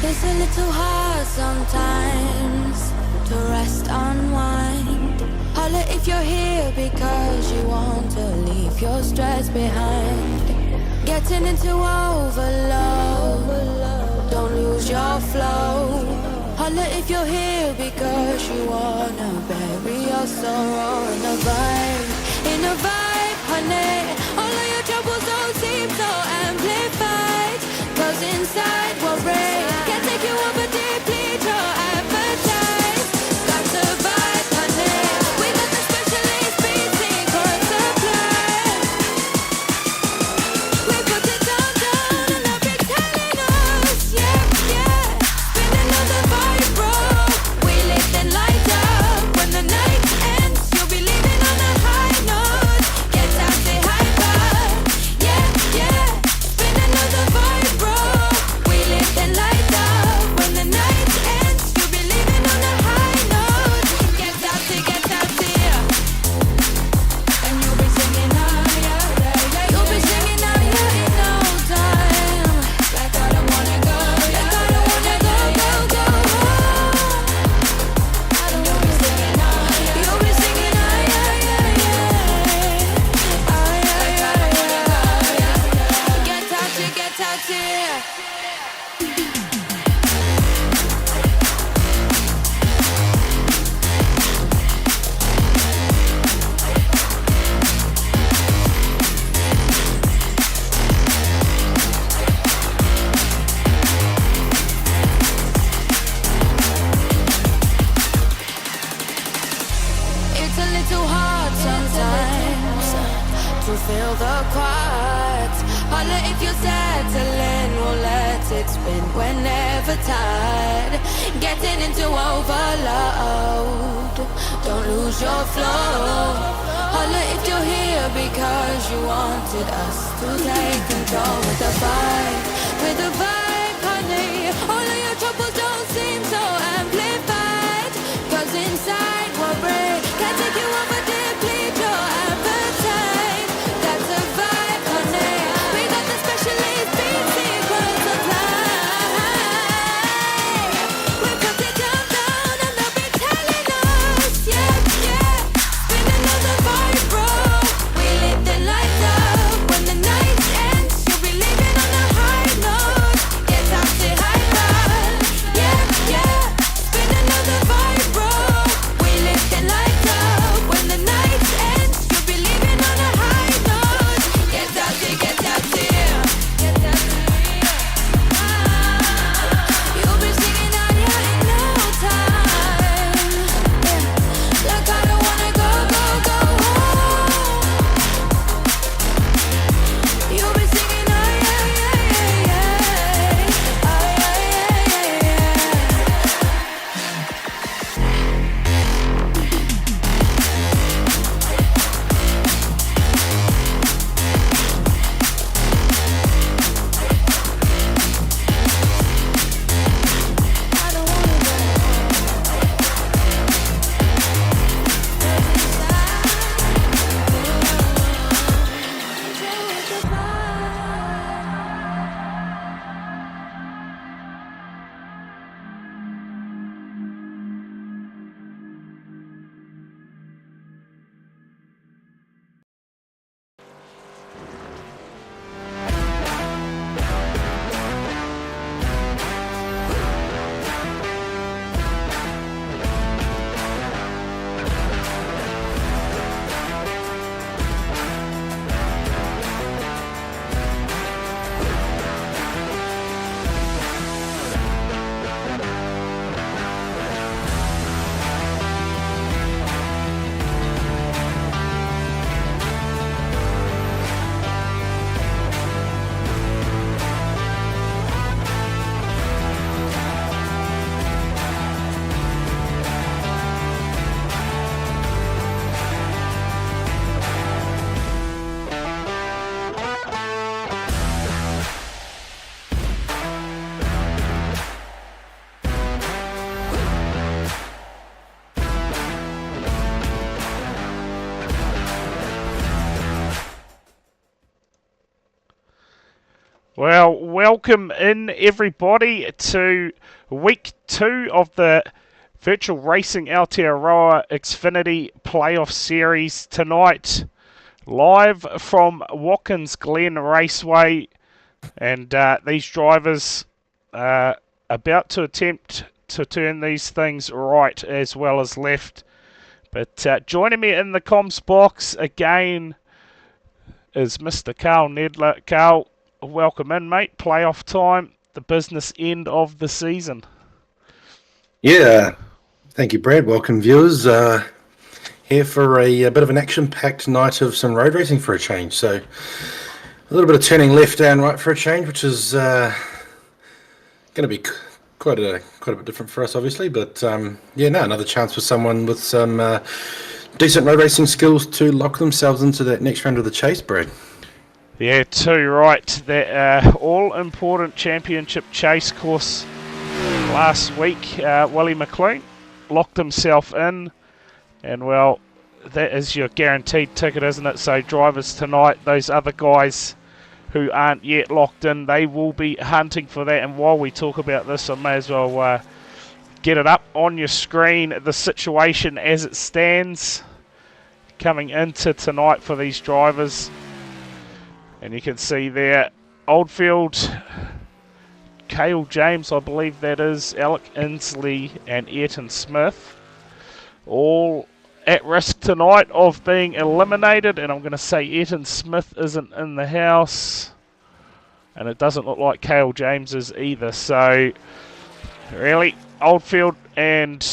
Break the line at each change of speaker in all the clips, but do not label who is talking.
It's a little hard sometimes to rest, unwind. Holla if you're here because you want to leave your stress behind. Getting into overload, don't lose your flow. Holla if you're here because you wanna bury your sorrow in a vibe, honey. All of your troubles don't seem so amplified, 'cause inside we're brave. Can't take you over deeply, your appetite. Got to vibe, honey. We got the specialist beating for a supply. We put it down and they'll be telling us, yeah. Spin another vibe, bro. We lift and light up. When the night ends, you'll be leaving on a high note. Get out, say hyper, yeah. Spin another vibe, bro. We lift and light up. When the night ends, you'll be leaving on a high note. Get out, yeah. And you'll be singing higher, yeah. You'll be singing higher in no time. Like I don't wanna go, like I don't wanna go. And you'll be singing higher, you'll be singing higher, yeah. Get out, yeah. It's a little hard sometimes to feel the quiet. Holla if you're settling, we'll let it spin whenever tired. Getting into overload, don't lose your flow. Holla if you're here because you wanted us to take control with the vibe, honey. All of your troubles don't seem so amplified, 'cause inside we're brave. Can't take you over deeply, your appetite. That's a vibe, honey. We got the specialist beating for supply. We put it down and they'll be telling us, yeah. Spin another vibe, bro. We lift and light up. When the night ends, you'll be leaving on a high note.
Well, welcome in everybody to week 2 of the Virtual Racing Aotearoa Xfinity Playoff Series tonight, live from Watkins Glen Raceway, and these drivers are about to attempt to turn these things right as well as left. But joining me in the comms box again is Mr. Carl Nedler. Carl, welcome in, mate. Playoff time, the business end of the season.
Yeah, thank you, Brad. Welcome, viewers. Here for a bit of an action-packed night of some road racing for a change. So a little bit of turning left and right for a change, which is going to be quite a bit different for us, obviously. But another chance for someone with some decent road racing skills to lock themselves into that next round of the chase, Brad.
Yeah, too right. That all-important championship chase course last week, Willie McLean locked himself in, and well, that is your guaranteed ticket, isn't it? So drivers tonight, those other guys who aren't yet locked in, they will be hunting for that. And while we talk about this, I may as well get it up on your screen, the situation as it stands coming into tonight for these drivers. And you can see there, Oldfield, Cale James, I believe that is, Alec Inslee and Ayrton Smith, all at risk tonight of being eliminated. And I'm going to say Ayrton Smith isn't in the house, and it doesn't look like Cale James is either. So really, Oldfield and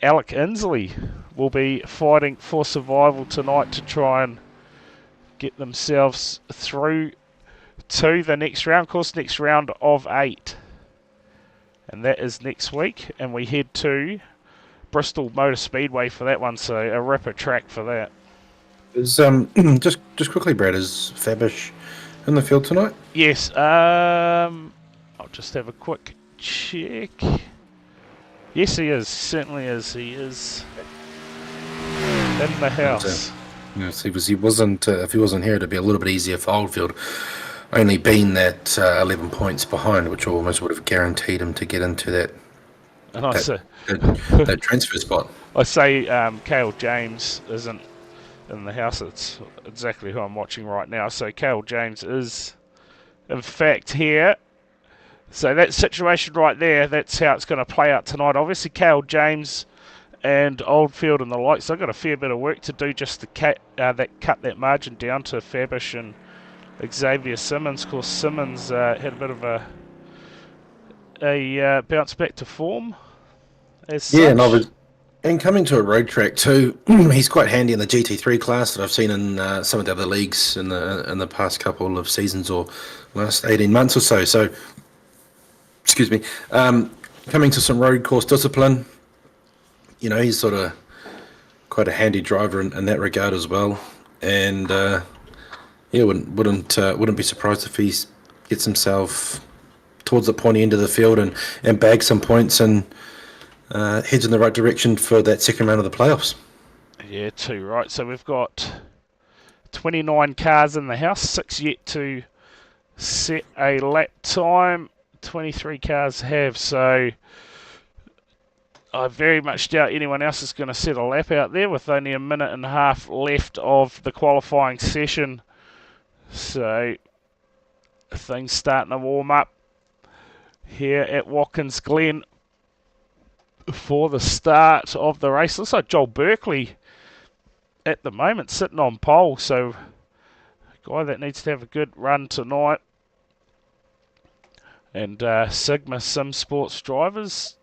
Alec Inslee will be fighting for survival tonight to try and get themselves through to the next round. Of course, next round of 8, and that is next week, and we head to Bristol Motor Speedway for that one, so a ripper track for that.
Is just quickly, Brad, is Fabish in the field tonight?
Yes, I'll just have a quick check. Yes, he is. Certainly is. He is in the house.
Yes, if he wasn't here, it'd be a little bit easier for Oldfield. Only being that 11 points behind, which almost would have guaranteed him to get into that transfer spot.
I say Cale James isn't in the house. It's exactly who I'm watching right now. So Cale James is, in fact, here. So that situation right there, that's how it's going to play out tonight. Obviously, Cale James and Oldfield and the likes, they've got a fair bit of work to do just to cut that margin down to Fabish and Xavier Simmons. Of course, Simmons had a bit of a bounce back to form.
And coming to a road track too, he's quite handy in the GT3 class that I've seen in some of the other leagues in the past couple of seasons or last 18 months or so. So, excuse me, coming to some road course discipline, he's sort of quite a handy driver in that regard as well. And wouldn't be surprised if he gets himself towards the pointy end of the field and bags some points and heads in the right direction for that second round of the playoffs.
Yeah, too right. So we've got 29 cars in the house, 6 yet to set a lap time. 23 cars have, so I very much doubt anyone else is going to set a lap out there with only a minute and a half left of the qualifying session. So things starting to warm up here at Watkins Glen for the start of the race. Looks like Joel Berkeley at the moment sitting on pole, so a guy that needs to have a good run tonight. And Sigma Sim Sports drivers.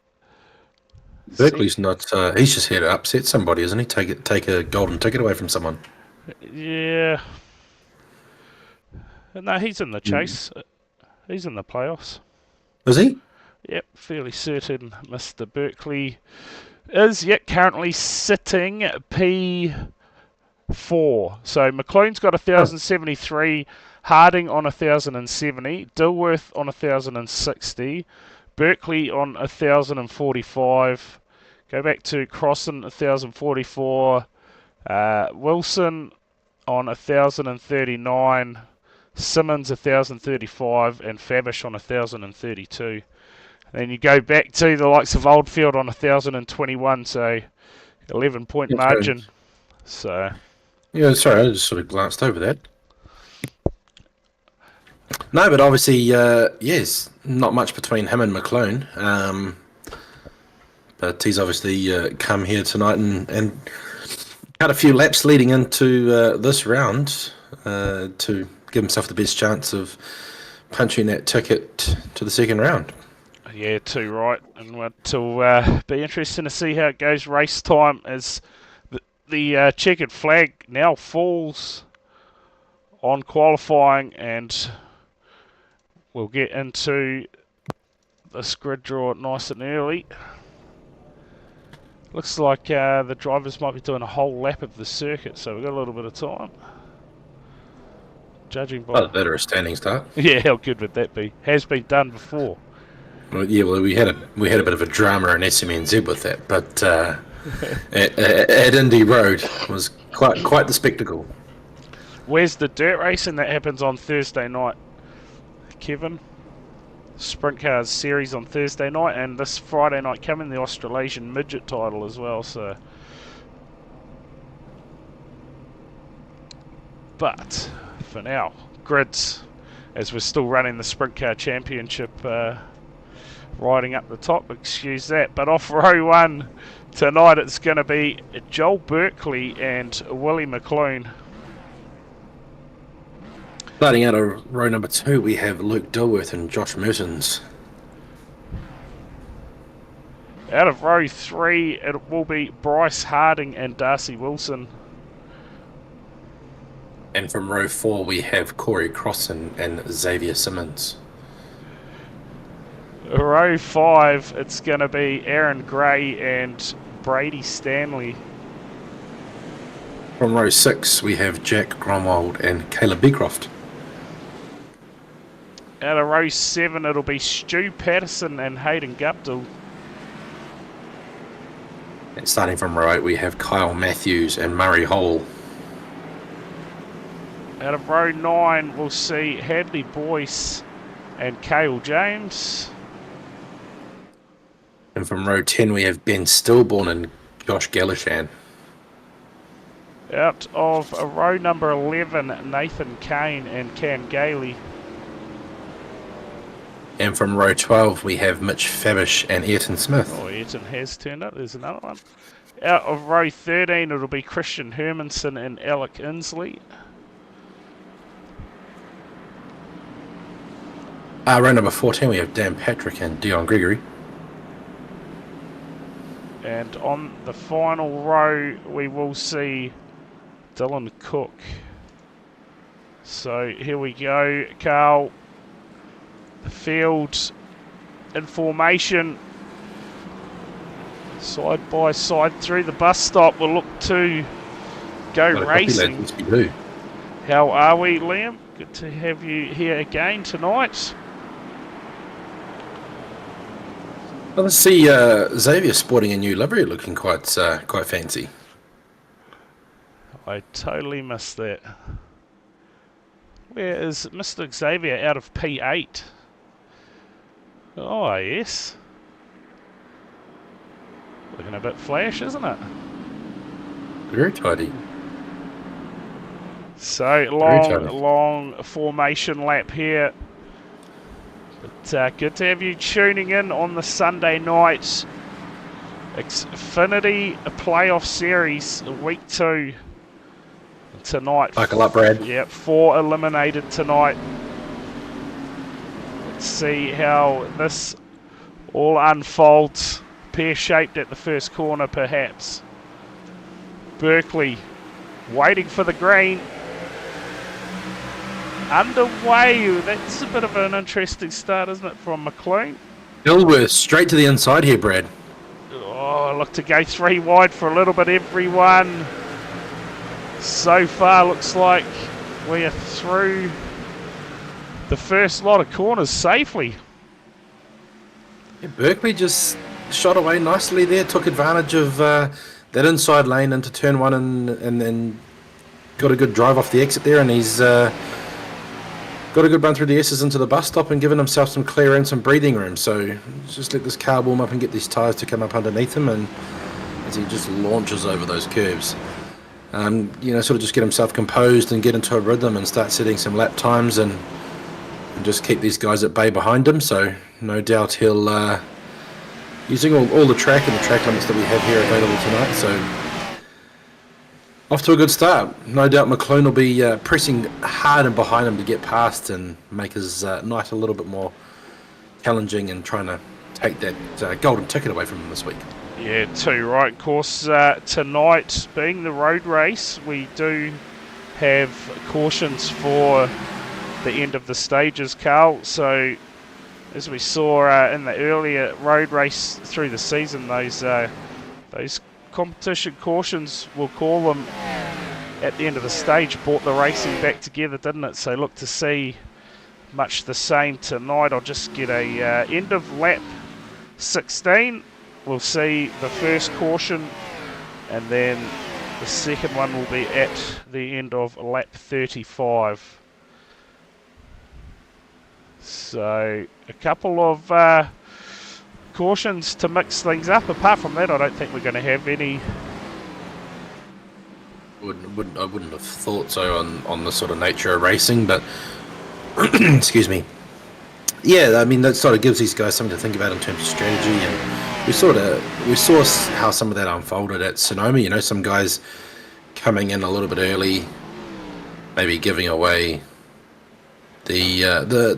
Berkeley's not. He's just here to upset somebody, isn't he? Take a golden ticket away from someone.
Yeah. No, he's in the chase. He's in the playoffs.
Is he?
Yep, fairly certain Mr. Berkeley is yet currently sitting P4. So McLean's got 1,073, Harding on 1,070, Dilworth on 1,060, Berkeley on 1,045. Go back to Crossan 1,044, Wilson on 1,039. Simmons 1,035, and Fabish on 1,032. Then you go back to the likes of Oldfield on 1,021, so 11-point
Yeah,
margin. So
yeah, sorry, I just sort of glanced over that. No, but obviously, yes, not much between him and McClone. But he's obviously come here tonight and had a few laps leading into this round to give himself the best chance of punching that ticket to the second round.
yeah, too right, and it'll be interesting to see how it goes race time as the checkered flag now falls on qualifying, and we'll get into this grid draw nice and early. Looks like the drivers might be doing a whole lap of the circuit, so we've got a little bit of time. Judging by...
Oh, better a standing start.
Yeah, how good would that be? Has been done before.
Well, yeah, well, we had a bit of a drama in SMNZ with that, but at Indy Road was quite the spectacle.
Where's the dirt racing that happens on Thursday night, Kevin? Sprint Cars series on Thursday night, and this Friday night coming the Australasian midget title as well. So, but for now, grids, as we're still running the Sprint Car Championship, riding up the top. Excuse that. But off row one tonight, it's going to be Joel Berkeley and Willie McClone.
Starting out of row number 2, we have Luke Dilworth and Josh Mertens.
Out of row 3, it will be Bryce Harding and Darcy Wilson.
And from row 4, we have Corey Crossan and Xavier Simmons.
Row 5, it's going to be Aaron Gray and Brady Stanley.
From row 6, we have Jack Gromwald and Caleb Beecroft.
Out of row 7, it'll be Stu Patterson and Hayden Guptill.
And starting from row 8, we have Kyle Matthews and Murray Hole.
Out of row 9, we'll see Hadley Boyce and Cale James.
And from row 10, we have Ben Stillborn and Josh Galashan.
Out of row number 11, Nathan Kane and Cam Gailey.
And from row 12, we have Mitch Fabish and Ayrton Smith.
Oh, Ayrton has turned up. There's another one. Out of row 13, it'll be Christian Hermanson and Alec Inslee.
Row number 14, we have Dan Patrick and Dion Gregory.
And on the final row, we will see Dylan Cook. So here we go, Carl. The field in formation, side by side through the bus stop. We'll look to go racing. How are we, Liam? Good to have you here again tonight.
Well, let's see Xavier sporting a new livery, looking quite fancy.
I totally missed that. Where is Mr. Xavier out of P8? Oh, yes. Looking a bit flash, isn't it?
Very tidy.
So, long formation lap here. But good to have you tuning in on the Sunday night Xfinity Playoff Series, Week 2. Tonight.
Buckle up, Brad.
Yeah, 4 eliminated tonight. Let's see how this all unfolds. Pear-shaped at the first corner, perhaps. Berkeley waiting for the green. Underway. That's a bit of an interesting start, isn't it, from McLean?
Dilworth straight to the inside here, Brad.
Oh, look to go 3 wide for a little bit, everyone. So far, looks like we are through the first lot of corners safely.
Yeah, Berkeley just shot away nicely there, took advantage of that inside lane into turn 1 and then got a good drive off the exit there, and he's got a good run through the S's into the bus stop and given himself some clear and some breathing room. So just let this car warm up and get these tyres to come up underneath him, and as he just launches over those curves. Sort of just get himself composed and get into a rhythm and start setting some lap times and just keep these guys at bay behind him. So no doubt he'll using all the track and the track limits that we have here available tonight. So off to a good start. No doubt McClune will be pressing hard and behind him to get past and make his night a little bit more challenging and trying to take that golden ticket away from him this week.
Yeah, too right. Of course, tonight being the road race, we do have cautions for the end of the stages, Carl. So as we saw in the earlier road race through the season, those competition cautions, we'll call them, at the end of the stage brought the racing back together, didn't it? So look to see much the same tonight. I'll just get a end of lap 16. We'll see the first caution, and then the second one will be at the end of lap 35. So a couple of cautions to mix things up. Apart from that, I don't think we're going to have any.
I wouldn't have thought so on the sort of nature of racing, but excuse me. Yeah, I mean that sort of gives these guys something to think about in terms of strategy, and we saw how some of that unfolded at Sonoma. Some guys coming in a little bit early, maybe giving away the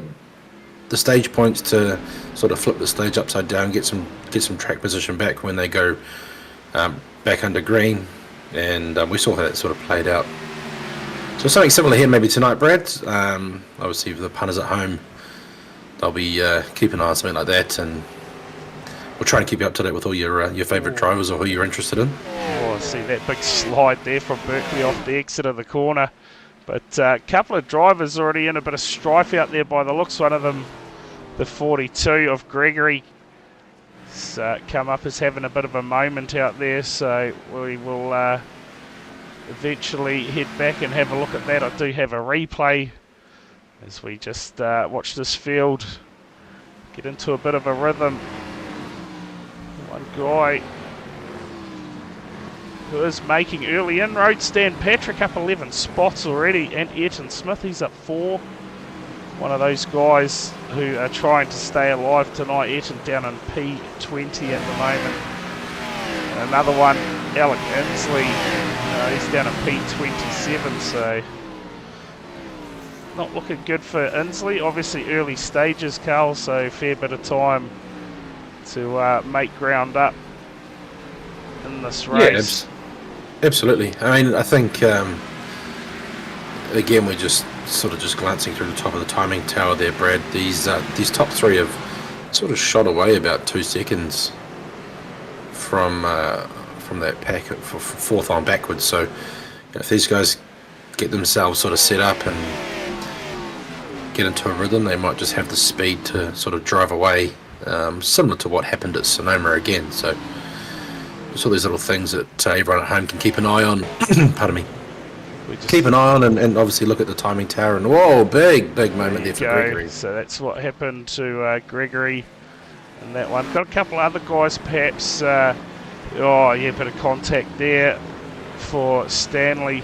stage points to sort of flip the stage upside down, get some track position back when they go back under green, and we saw how that sort of played out. So something similar here maybe tonight, Brad. Obviously for the punters at home, they'll be keeping an eye on something like that, and we'll try and keep you up to date with all your favourite drivers or who you're interested in.
Oh, I see that big slide there from Berkeley off the exit of the corner. But a couple of drivers already in a bit of strife out there by the looks. One of them, the 42 of Gregory, come up as having a bit of a moment out there. So we will eventually head back and have a look at that. I do have a replay as we just watch this field get into a bit of a rhythm. One guy who is making early inroads, Stan Patrick up 11 spots already, and Ayrton Smith, he's up 4. One of those guys who are trying to stay alive tonight. Ayrton down in P20 at the moment. And another one, Alec Inslee, he's down at P27, so not looking good for Inslee. Obviously early stages, Carl, so fair bit of time to make ground up in this race.
Yeah, absolutely. I mean, I think again we're just glancing through the top of the timing tower there, Brad. These top three have sort of shot away about 2 seconds from that pack for fourth on backwards. So if these guys get themselves sort of set up and get into a rhythm, they might just have the speed to sort of drive away, similar to what happened at Sonoma again. So just all these little things that everyone at home can keep an eye on. Pardon me. Keep an eye on and obviously look at the timing tower, and whoa, big moment there for Gregory.
So that's what happened to Gregory in that one. Got a couple other guys perhaps. Bit of contact there for Stanley.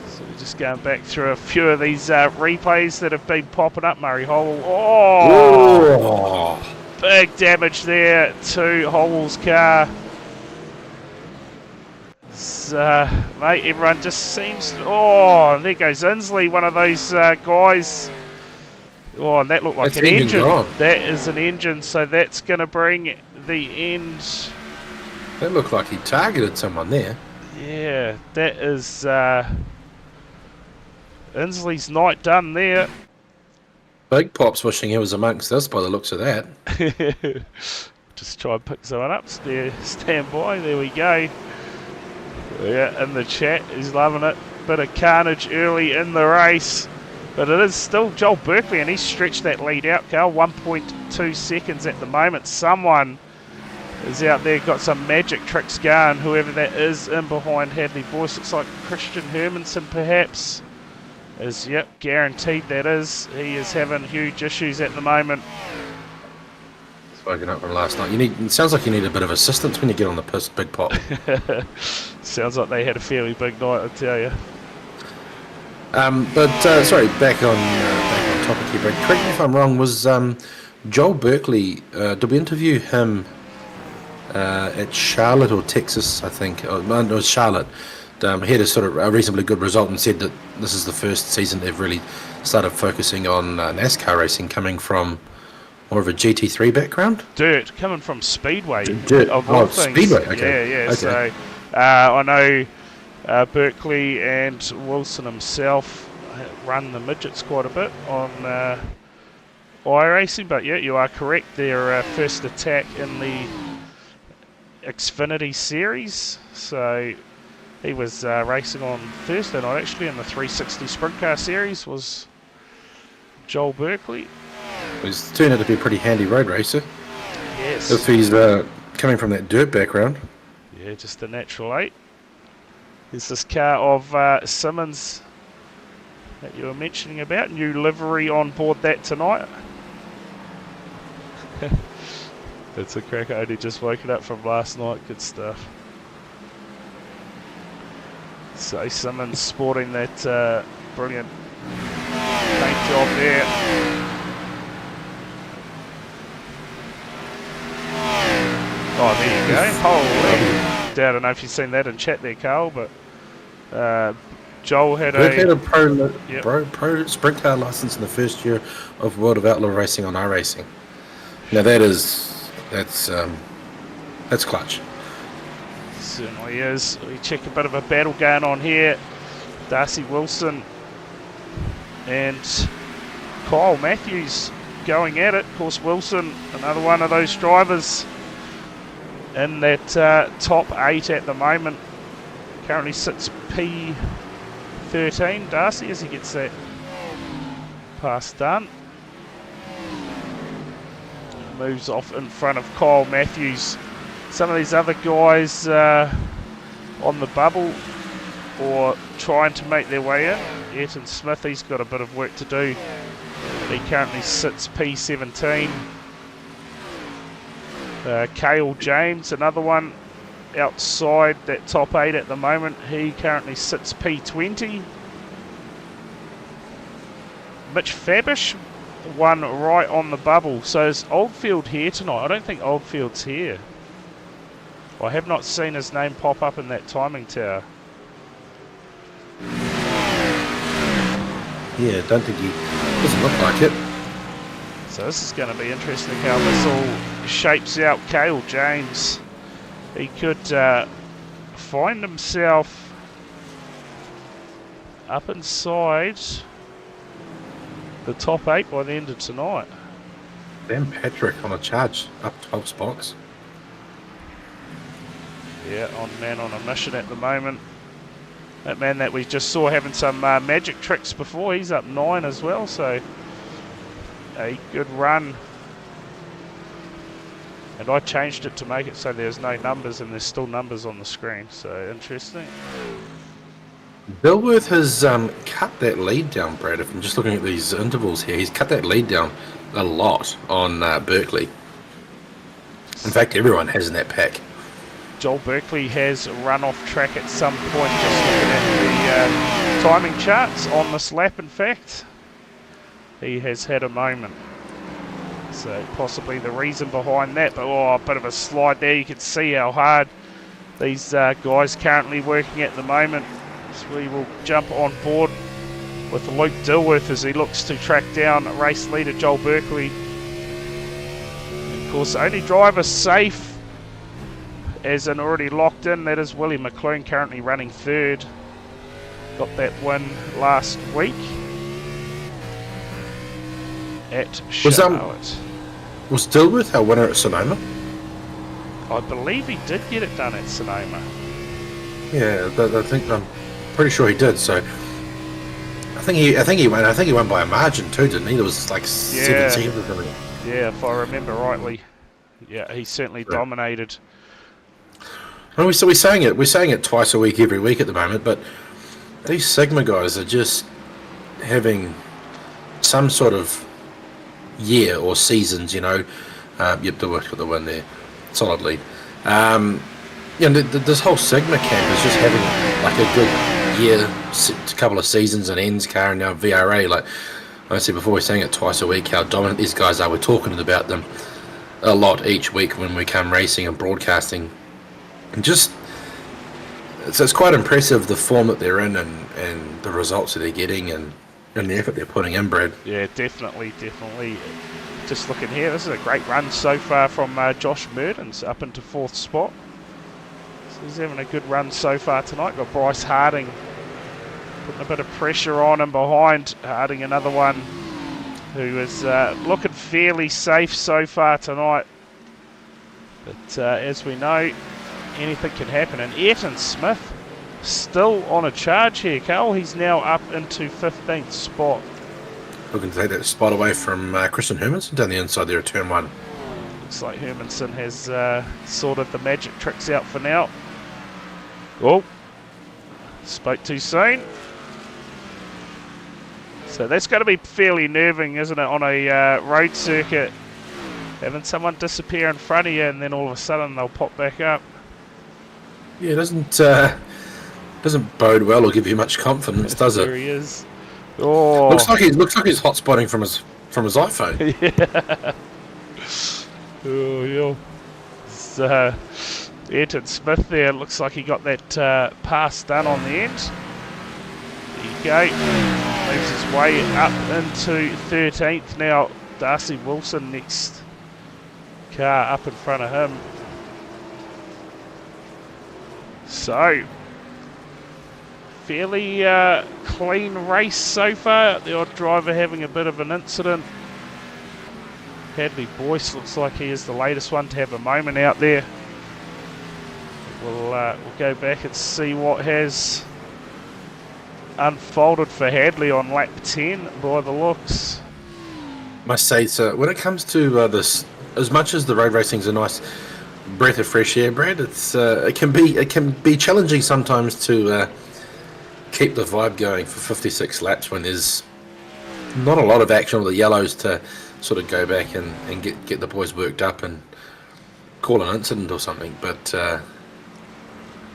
So we're just going back through a few of these replays that have been popping up. Murray Howell. Oh! Big damage there to Howell's car. So, mate, everyone just seems... Oh, there goes Inslee, one of those guys. Oh, and that looked like an engine. That is an engine, so that's going to bring the end.
That looked like he targeted someone there.
Yeah, that is Inslee's night done there.
Big Pop's wishing he was amongst us by the looks of that.
Just try and pick someone up. Stand by. There we go. Yeah, in the chat, he's loving it. Bit of carnage early in the race. But it is still Joel Berkeley, and he's stretched that lead out, Carl. 1.2 seconds at the moment. Someone is out there, got some magic tricks going. Whoever that is in behind Hadley Boyce. Looks like Christian Hermanson, perhaps. is, yep, guaranteed that is. He is having huge issues at the moment.
Spoken up from last night. It sounds like you need a bit of assistance when you get on the piss, big pot.
Sounds like they had a fairly big night, I tell you.
Sorry, back on topic here, Brad. Correct me if I'm wrong. Was Joel Berkeley? Did we interview him at Charlotte or Texas? I think it was Charlotte. He had a sort of a reasonably good result and said that this is the first season they've really started focusing on NASCAR racing, coming from more of a GT3 background.
Dirt, coming from Speedway.
Dirt.
Of all things.
Speedway. Okay.
Yeah.
Okay.
So I know Berkeley and Wilson himself run the midgets quite a bit on iRacing, but yeah, you are correct. Their first attack in the Xfinity series. So he was racing on Thursday night actually in the 360 Sprint Car series was Joel Berkeley.
He's turned out to be a pretty handy road racer.
Yes.
If he's coming from that dirt background.
Yeah, just a natural 8. There's this car of Simmons that you were mentioning about. New livery on board that tonight. It's a cracker. Only just woken up from last night. Good stuff. So Simmons sporting that brilliant paint job there. Oh, there you go. Holy. I don't know if you've seen that in chat there, Carl, but Joel had
a pro sprint car license in the first year of World of Outlaw Racing on iRacing. Now that's clutch.
Certainly is. We check a bit of a battle going on here. Darcy Wilson and Kyle Matthews going at it. Of course, Wilson, another one of those drivers in that top 8 at the moment. Currently sits P13. Darcy, as he gets that pass done, moves off in front of Kyle Matthews. Some of these other guys on the bubble or trying to make their way in. Ayrton Smith, he's got a bit of work to do. He currently sits P17. Cale James, another one outside that top 8 at the moment. He currently sits P20. Mitch Fabish, one right on the bubble. So is Oldfield here tonight? I don't think Oldfield's here. I have not seen his name pop up in that timing tower.
Yeah, don't think he doesn't look like it.
So this is going to be interesting how this all shapes out. Cale James, he could find himself up inside the top 8 by the end of tonight.
Dan Patrick on a charge, up 12 spots.
Yeah, on a mission at the moment. That man that we just saw having some magic tricks before, he's up 9 as well, so a good run. And I changed it to make it so there's no numbers and there's still numbers on the screen, so interesting.
Billworth has cut that lead down, Brad. If I'm just looking at these intervals here, he's cut that lead down a lot on Berkeley. In fact, everyone has in that pack.
Joel Berkeley has run off track at some point, just looking at the timing charts on this lap. In fact, he has had a moment. So possibly the reason behind that, but a bit of a slide there. You can see how hard these guys currently working at the moment. So we will jump on board with Luke Dilworth as he looks to track down race leader Joel Berkeley. And of course, only driver safe as an already locked in, that is Willie McLean, currently running 3rd. Got that win last week at Charlotte.
Was Dilworth our winner at Sonoma?
I believe he did get it done at Sonoma.
Yeah, I'm pretty sure he did. So I think he won. I think he won by a margin too, didn't he? There was like 7 seconds or something.
Yeah, if I remember rightly. Yeah, he certainly dominated.
Well, we're saying it twice a week, every week at the moment. But these Sigma guys are just having some sort of year or seasons, Yep, Dilworth got the win there. Solid lead. This whole Sigma camp is just having like a good year, a couple of seasons and ends, car, and now VRA. Like I said before, we're saying it twice a week how dominant these guys are. We're talking about them a lot each week when we come racing and broadcasting. And just, so it's quite impressive the form that they're in and the results that they're getting and the effort they're putting in, Brad.
Yeah, definitely. Just looking here, this is a great run so far from Josh Murdens up into 4th spot. So he's having a good run so far tonight. Got Bryce Harding putting a bit of pressure on him behind. Harding, another one who is looking fairly safe so far tonight. But as we know, anything can happen. And Ayrton Smith still on a charge here, Carl. He's now up into 15th spot.
Looking to take that spot away from Christian Hermanson down the inside there at turn 1.
Looks like Hermanson has sorted the magic tricks out for now. Oh, spoke too soon. So that's going to be fairly nerving, isn't it, on a road circuit? Having someone disappear in front of you and then all of a sudden they'll pop back up.
Yeah, it doesn't bode well or give you much confidence, does it?
There he is. Oh,
looks like he's hot spotting from his iPhone.
Yeah. Oh, yeah. It's, Ayrton Smith there. Looks like he got that pass done on the end. There you go. Moves his way up into 13th now. Darcy Wilson next car up in front of him. So, fairly clean race so far. The odd driver having a bit of an incident. Hadley Boyce looks like he is the latest one to have a moment out there. We'll go back and see what has unfolded for Hadley on lap 10 by the looks.
Must say, so when it comes to this, as much as the road racing's a nice breath of fresh air, Brad, it can be challenging sometimes to keep the vibe going for 56 laps when there's not a lot of action on the yellows to sort of go back and get the boys worked up and call an incident or something. But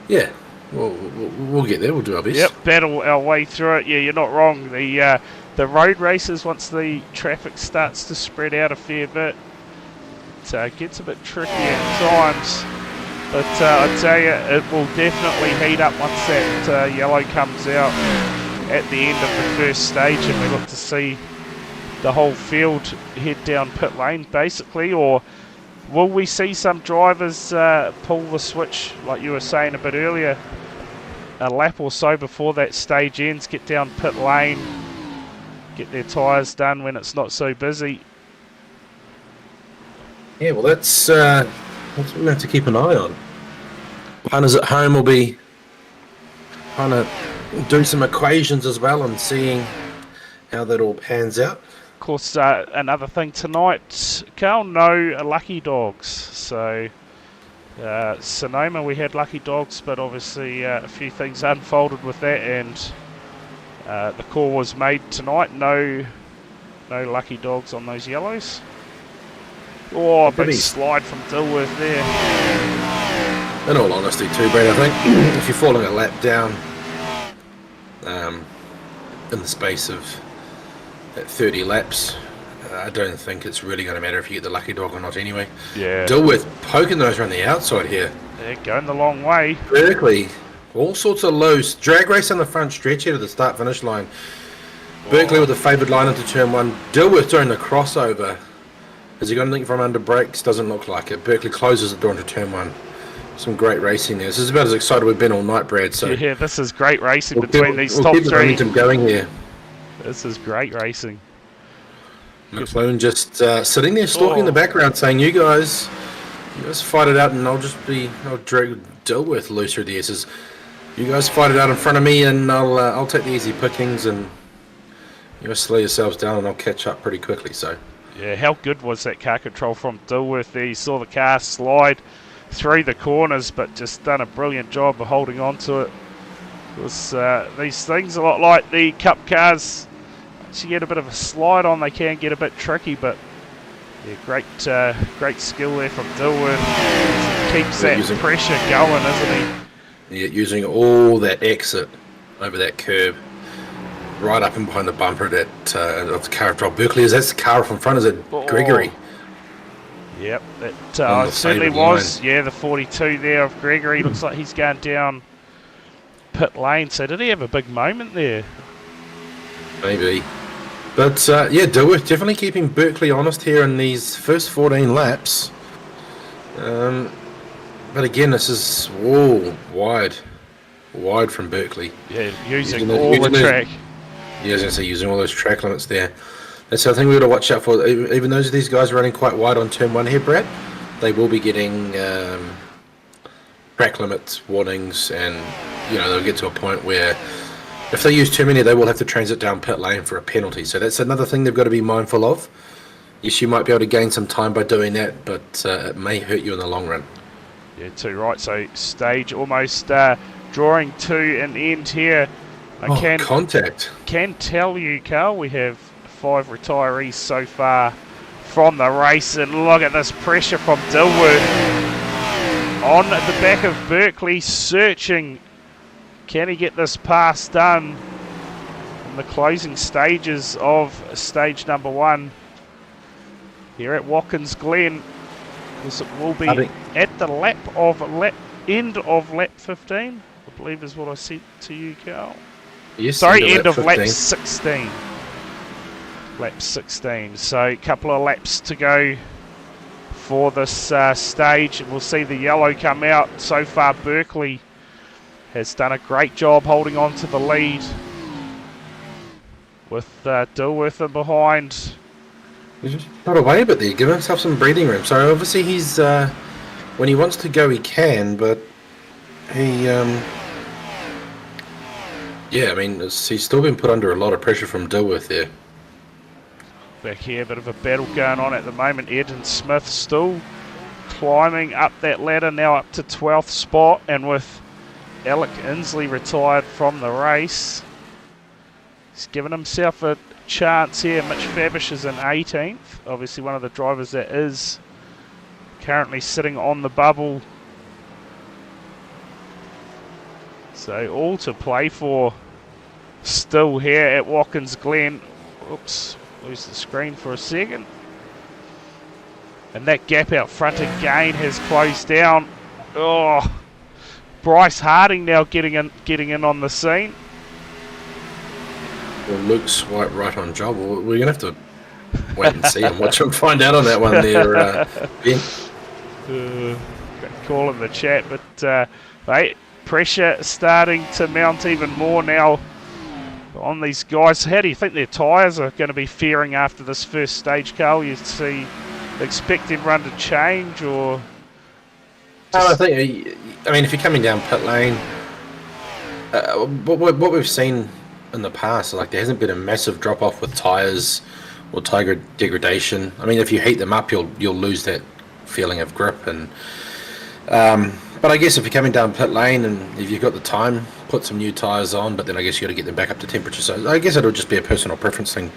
yeah, we'll get there. We'll do our best.
Yep, battle our way through it. Yeah, you're not wrong. The road races, once the traffic starts to spread out a fair bit, it gets a bit tricky at times. But I tell you, it will definitely heat up once that yellow comes out at the end of the first stage and we look to see the whole field head down pit lane basically. Or will we see some drivers pull the switch like you were saying a bit earlier, a lap or so before that stage ends, get down pit lane, get their tyres done when it's not so busy?
Yeah, well that's what we have to keep an eye on. Punters at home will be trying to do some equations as well and seeing how that all pans out.
Of course, another thing tonight, Carl, no lucky dogs. So Sonoma we had lucky dogs, but obviously a few things unfolded with that, and the call was made tonight. No lucky dogs on those yellows. Oh, a big slide from Dilworth there.
In all honesty too, Brad, I think if you're falling a lap down in the space of 30 laps, I don't think it's really going to matter if you get the lucky dog or not anyway.
Yeah.
Dilworth poking those around the outside here.
They're going the long way.
Berkeley, all sorts of lows. Drag race on the front stretch here to the start-finish line. Berkeley with the favoured line into turn 1. Dilworth doing the crossover. Has he got anything from under brakes? Doesn't look like it. Berkeley closes the door into turn 1. Some great racing there. This is about as excited we've been all night, Brad. So
yeah, this is great racing between these top
keep the
three.
momentum going here.
This is great racing.
McLoone just sitting there, stalking in the background, saying, "You guys fight it out, and I'll drag Dilworth loose through the S's. You guys fight it out in front of me, and I'll take the easy pickings, and you guys slow yourselves down, and I'll catch up pretty quickly." So.
Yeah, how good was that car control from Dilworth there? You saw the car slide through the corners, but just done a brilliant job of holding on to it. It was, these things, a lot like the Cup cars once you get a bit of a slide on, they can get a bit tricky, but yeah, great skill there from Dilworth. Keeps that pressure going, isn't
he? Yeah, using all that exit over that curb, right up and behind the bumper of the car of Rob Berkeley. Is that the car from front? Is it Gregory?
Yep, that certainly was. Line. Yeah, the 42 there of Gregory. Looks like he's going down pit lane. So did he have a big moment there?
Maybe. But yeah, Dilworth definitely keeping Berkeley honest here in these first 14 laps. But again, this is wide from Berkeley.
Yeah, using all the track.
Yeah, I was going to say using all those track limits there. That's the thing we got to watch out for. Even though these guys are running quite wide on turn 1 here, Brad, they will be getting track limits warnings, and they'll get to a point where if they use too many, they will have to transit down pit lane for a penalty. So that's another thing they've got to be mindful of. Yes, you might be able to gain some time by doing that, but it may hurt you in the long run.
Yeah, too right. So stage almost drawing to an end here.
Contact. Can
tell you, Carl, we have 5 retirees so far from the race, and look at this pressure from Dilworth on the back of Berkeley, searching. Can he get this pass done in the closing stages of stage number 1 here at Watkins Glen? Because it will be at the end of lap 15, I believe is what I said to you, Carl.
Yes,
sorry, end of lap 16. Lap 16. So a couple of laps to go for this stage. We'll see the yellow come out. So far, Berkeley has done a great job holding on to the lead with Dilworth in behind.
He's just got away a bit there. Give himself some breathing room. So obviously he's when he wants to go, he can, but he yeah, I mean, he's still been put under a lot of pressure from Dilworth there.
Back here, a bit of a battle going on at the moment. Eden Smith still climbing up that ladder, now up to 12th spot, and with Alec Inslee retired from the race, he's given himself a chance here. Mitch Fabish is in 18th, obviously one of the drivers that is currently sitting on the bubble. So all to play for still here at Watkins Glen. Oops, lose the screen for a second. And that gap out front again has closed down. Oh, Bryce Harding now getting in on the scene.
Well, Luke's right on job. We're going to have to wait and see and watch him find out on that one there, Ben.
Call in the chat, but mate, pressure starting to mount even more now on these guys. How do you think their tyres are going to be faring after this first stage, Carl? You expect everyone to change, or?
I think, if you're coming down pit lane, what we've seen in the past, like there hasn't been a massive drop off with tyres or tyre degradation. I mean, if you heat them up, you'll lose that feeling of grip, and but I guess if you're coming down pit lane and if you've got the time, put some new tyres on, but then I guess you got to get them back up to temperature. So I guess it'll just be a personal preference thing,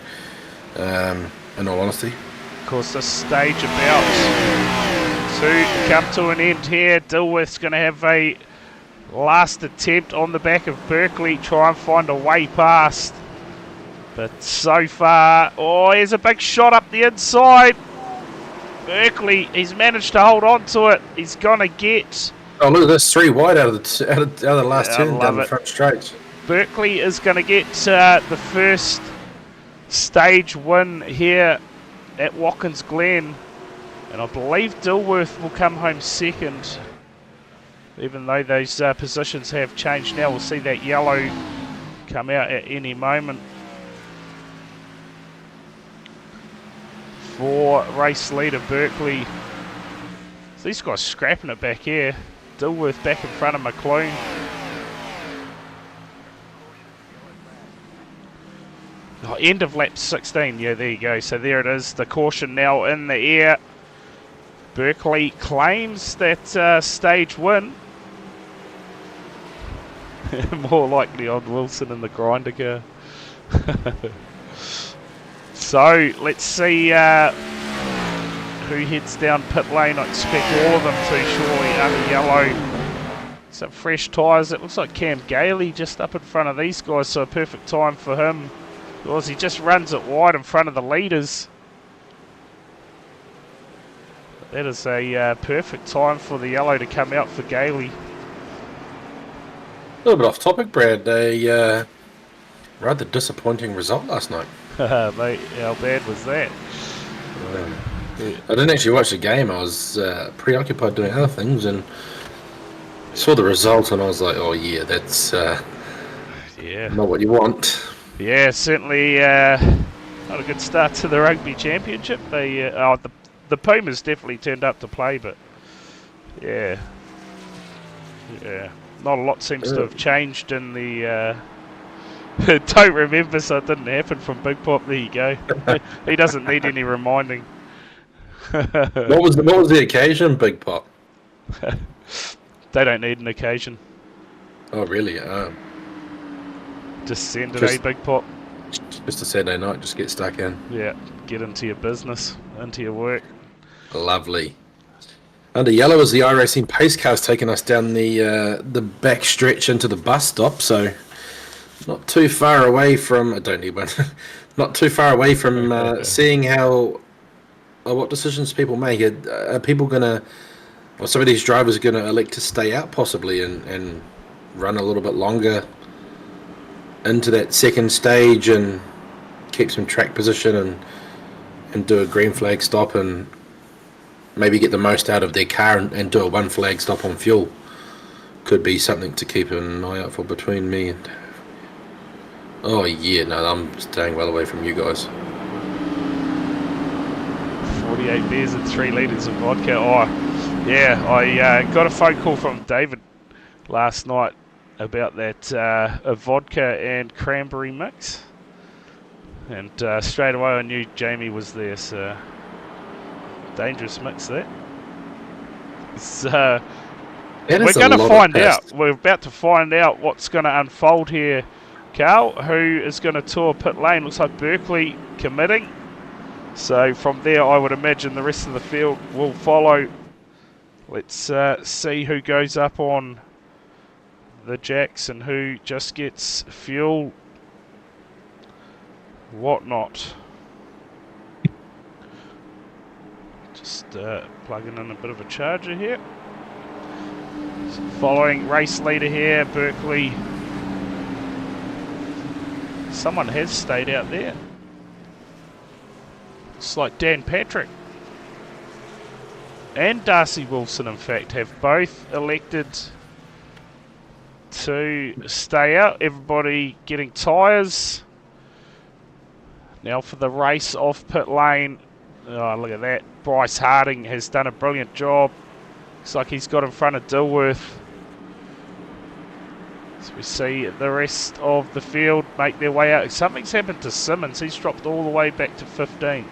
in all honesty.
Of course, this stage about to come to an end here. Dilworth's going to have a last attempt on the back of Berkeley, try and find a way past. But so far, here's a big shot up the inside. Berkeley, he's managed to hold on to it. He's going to get...
Oh, look at this, 3 wide out of the last turn down the front straight.
Berkeley is going to get the first stage win here at Watkins Glen. And I believe Dilworth will come home second. Even though those positions have changed now. We'll see that yellow come out at any moment. For race leader Berkeley. So these guys scrapping it back here. Dilworth back in front of McLean. End of lap 16. Yeah, there you go. So there it is. The caution now in the air. Berkeley claims that stage win. More likely on Wilson in the grinder car. So let's see who heads down pit lane. I expect all of them to, surely, under yellow. Some fresh tyres. It looks like Cam Gailey just up in front of these guys, so a perfect time for him because he just runs it wide in front of the leaders. That is a perfect time for the yellow to come out for Gailey.
A little bit off topic, Brad. A rather disappointing result last night.
Mate, how bad was that?
I didn't actually watch the game. I was preoccupied doing other things and saw the result, and I was like, "Oh yeah, that's not what you want."
Yeah, certainly not a good start to the rugby championship. They the Pumas definitely turned up to play, but yeah, not a lot seems to have changed in the. Don't remember, so it didn't happen from Big Pop. There you go. He doesn't need any reminding.
What was the occasion, Big Pop?
They don't need an occasion.
Oh really?
Just send it, Big Pop.
Just a Saturday night, just get stuck in.
Yeah, get into your business, into your work.
Lovely. Under yellow is the iRacing pace cars taking us down the back stretch into the bus stop, so not too far away from. I don't need one. Not too far away from seeing how what decisions people make. Are people gonna, or some of these drivers are gonna elect to stay out possibly and run a little bit longer into that second stage and keep some track position and do a green flag stop and maybe get the most out of their car and do a one flag stop on fuel? Could be something to keep an eye out for between me and... Oh yeah, no, I'm staying well away from you guys.
48 beers and 3 litres of vodka. Oh, yeah, I got a phone call from David last night about that a vodka and cranberry mix. And straight away I knew Jamie was there, so dangerous mix that. So we're going to find out. We're about to find out what's going to unfold here, Carl. Who is going to tour pit lane? Looks like Berkeley committing. So from there, I would imagine the rest of the field will follow. Let's see who goes up on the jacks and who just gets fuel, whatnot. Just plugging in a bit of a charger here. So following race leader here, Berkeley. Someone has stayed out there. It's like Dan Patrick and Darcy Wilson, in fact, have both elected to stay out. Everybody getting tyres. Now for the race off pit lane. Oh, look at that. Bryce Harding has done a brilliant job. Looks like he's got in front of Dilworth. So we see the rest of the field make their way out. Something's happened to Simmons. He's dropped all the way back to 15th.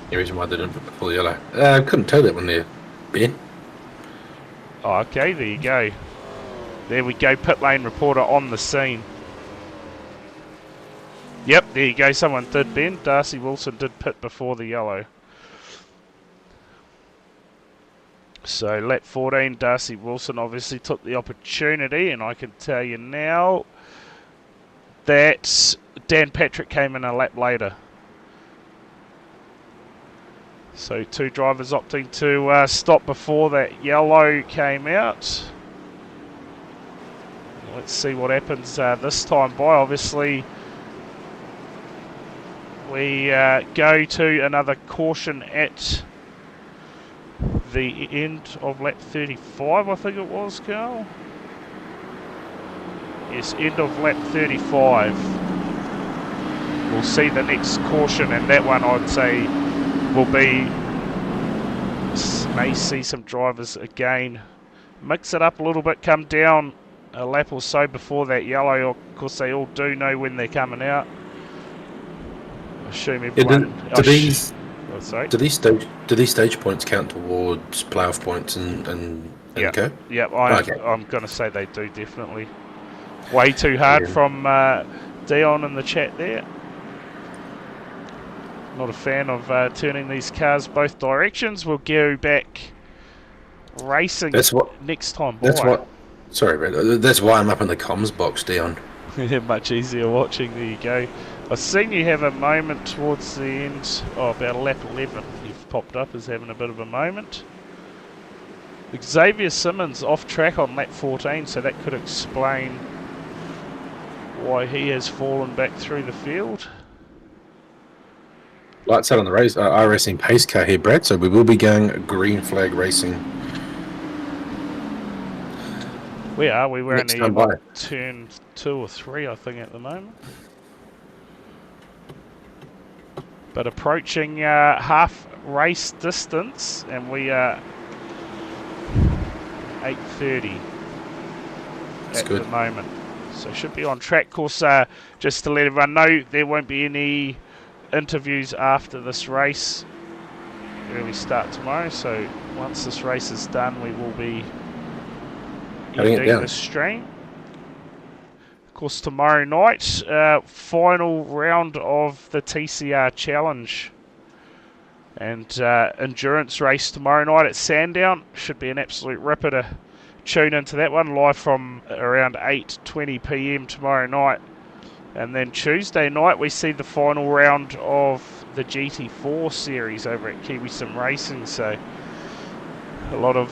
The reason why they didn't put the full yellow. I couldn't tell that one there, Ben.
Oh, okay, there you go. There we go, pit lane reporter on the scene. Yep, there you go, someone did, Ben. Darcy Wilson did pit before the yellow. So lap 14, Darcy Wilson obviously took the opportunity, and I can tell you now that Dan Patrick came in a lap later. So 2 drivers opting to stop before that yellow came out. Let's see what happens this time by. Obviously, we go to another caution at the end of lap 35, I think it was, Carl. Yes, end of lap 35. We'll see the next caution, and that one I'd say will be, may see some drivers again mix it up a little bit, come down a lap or so before that yellow. Of course, they all do know when they're coming out. I assume everyone...
Do these stage points count towards playoff points and
yeah,
go?
Yeah, I'm going to say they do, definitely. Way too hard from Dion in the chat there. Not a fan of turning these cars both directions. We'll go back racing next time.
Sorry, Brad. That's why I'm up in the comms box, Dion.
Yeah, much easier watching. There you go. I've seen you have a moment towards the end. Oh, about lap 11. You've popped up as having a bit of a moment. Xavier Simmons off track on lap 14, so that could explain why he has fallen back through the field.
Lights out on the race. iRacing pace car here, Brad. So we will be going green flag racing.
We are. We were
Next
only
time by.
turn 2 or 3, I think, at the moment. But approaching half race distance, and we are 8:30 at the moment. So should be on track. Of course, just to let everyone know, there won't be any interviews after this race. Early start tomorrow, so once this race is done, we will be ending the stream. Of course, tomorrow night, final round of the TCR Challenge. And endurance race tomorrow night at Sandown. Should be an absolute ripper to tune into that one, live from around 8:20 PM tomorrow night. And then Tuesday night we see the final round of the GT4 series over at Kiwi Sim Racing. So a lot of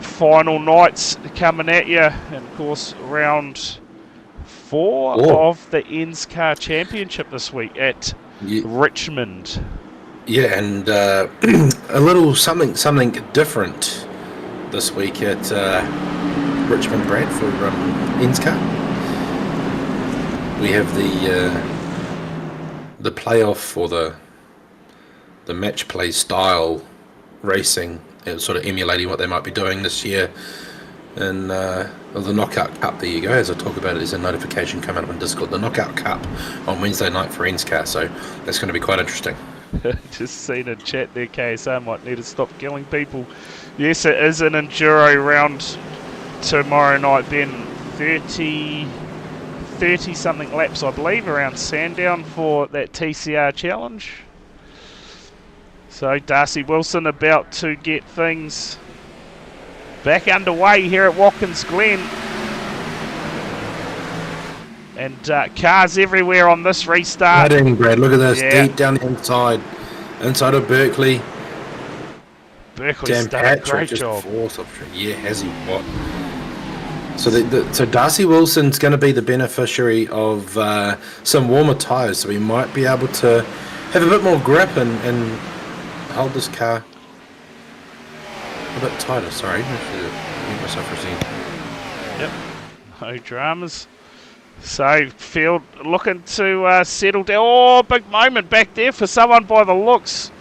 final nights coming at you. And of course round 4 of the NSCAR Championship this week at Richmond.
Yeah, and a little something different this week at Richmond, Brad, for NSCAR. We have the playoff, or the match play style racing, sort of emulating what they might be doing this year. And the Knockout Cup, there you go. As I talk about it, there's a notification coming up on Discord. The Knockout Cup on Wednesday night for NSCAR, so that's going to be quite interesting.
Just seen a chat there, KSR might need to stop killing people. Yes, it is an enduro round tomorrow night, Ben. 30 something laps, I believe, around Sandown for that TCR Challenge. So Darcy Wilson about to get things back underway here at Watkins Glen. And cars everywhere on this restart.
Right in, Brad. Look at this. Yeah. Deep down the inside of Berkeley.
Berkeley's done a great job.
Yeah, has he? What? So Darcy Wilson's going to be the beneficiary of some warmer tyres, so he might be able to have a bit more grip and hold this car a bit tighter. Sorry, I should mute myself for a second.
Yep, no dramas. So field looking to settle down. Oh, big moment back there for someone by the looks.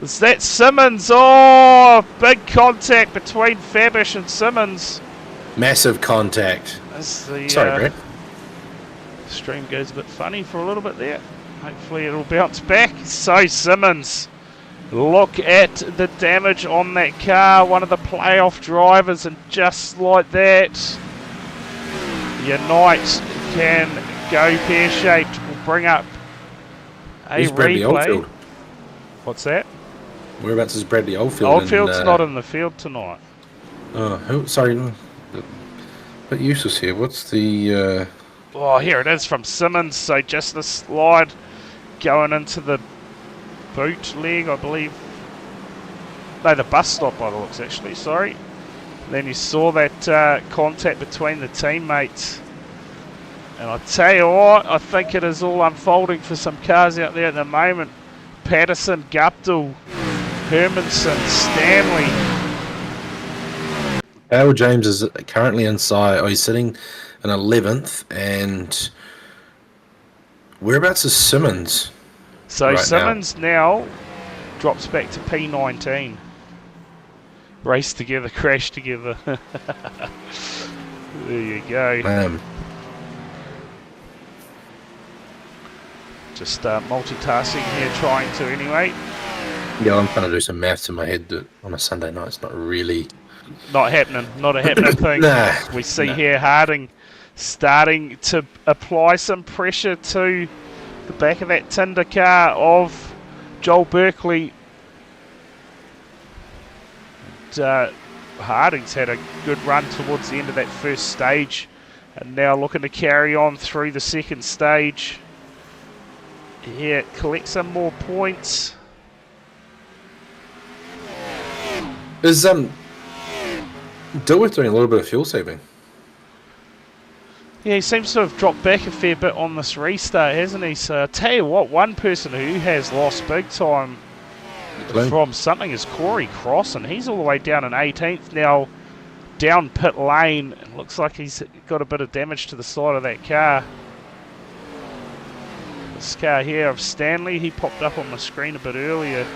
Is that Simmons? Oh, big contact between Fabish and Simmons.
Massive contact.
Sorry,
Brad.
Stream goes a bit funny for a little bit there. Hopefully it'll bounce back. So Simmons, look at the damage on that car. One of the playoff drivers, and just like that, Unite can go pear-shaped. We'll bring up a replay. What's that?
Whereabouts is Bradley Oldfield?
Oldfield's not in the field tonight.
Oh, sorry. But useless here. What's the...
Oh, here it is from Simmons. So just the slide going into the boot leg, I believe. No, the bus stop by the looks, actually. Sorry. Then you saw that contact between the teammates. And I tell you what, I think it is all unfolding for some cars out there at the moment. Patterson, Guptill, Hermanson, Stanley.
Al James is currently inside. Oh, he's sitting in 11th. And whereabouts is Simmons?
So right Simmons now drops back to P19. Race together, crash together. There you go. Just multitasking here, trying to anyway.
Yeah, I'm trying to do some maths in my head on a Sunday night. It's not really...
Not happening. Not a happening thing. We see here Harding starting to apply some pressure to the back of that Tinder car of Joel Berkeley. And, Harding's had a good run towards the end of that first stage, and now looking to carry on through the second stage. Yeah, collect some more points.
Is Dilworth doing a little bit of fuel saving?
Yeah, he seems to have dropped back a fair bit on this restart, hasn't he? So I tell you what, one person who has lost big time from something is Corey Cross, and he's all the way down in 18th now, down pit lane. It looks like he's got a bit of damage to the side of that car. This car here of Stanley, he popped up on the screen a bit earlier.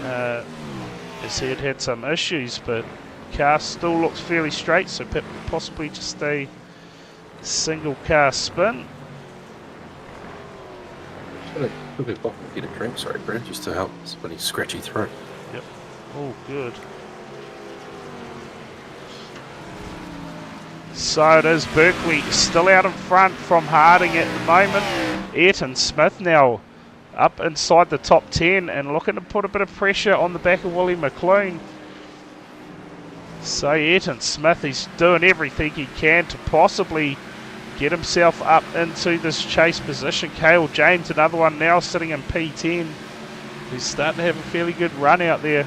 As he had some issues, but car still looks fairly straight, so possibly just a single car spin.
Quickly pop and get a drink, sorry, Brad, just to help somebody's scratchy throat.
Yep. Oh, good. So it is Berkeley still out in front from Harding at the moment. Ayrton Smith now up inside the top 10 and looking to put a bit of pressure on the back of Willie McLean. So Ayrton Smith, he's doing everything he can to possibly get himself up into this chase position. Cale James, another one now sitting in P10. He's starting to have a fairly good run out there.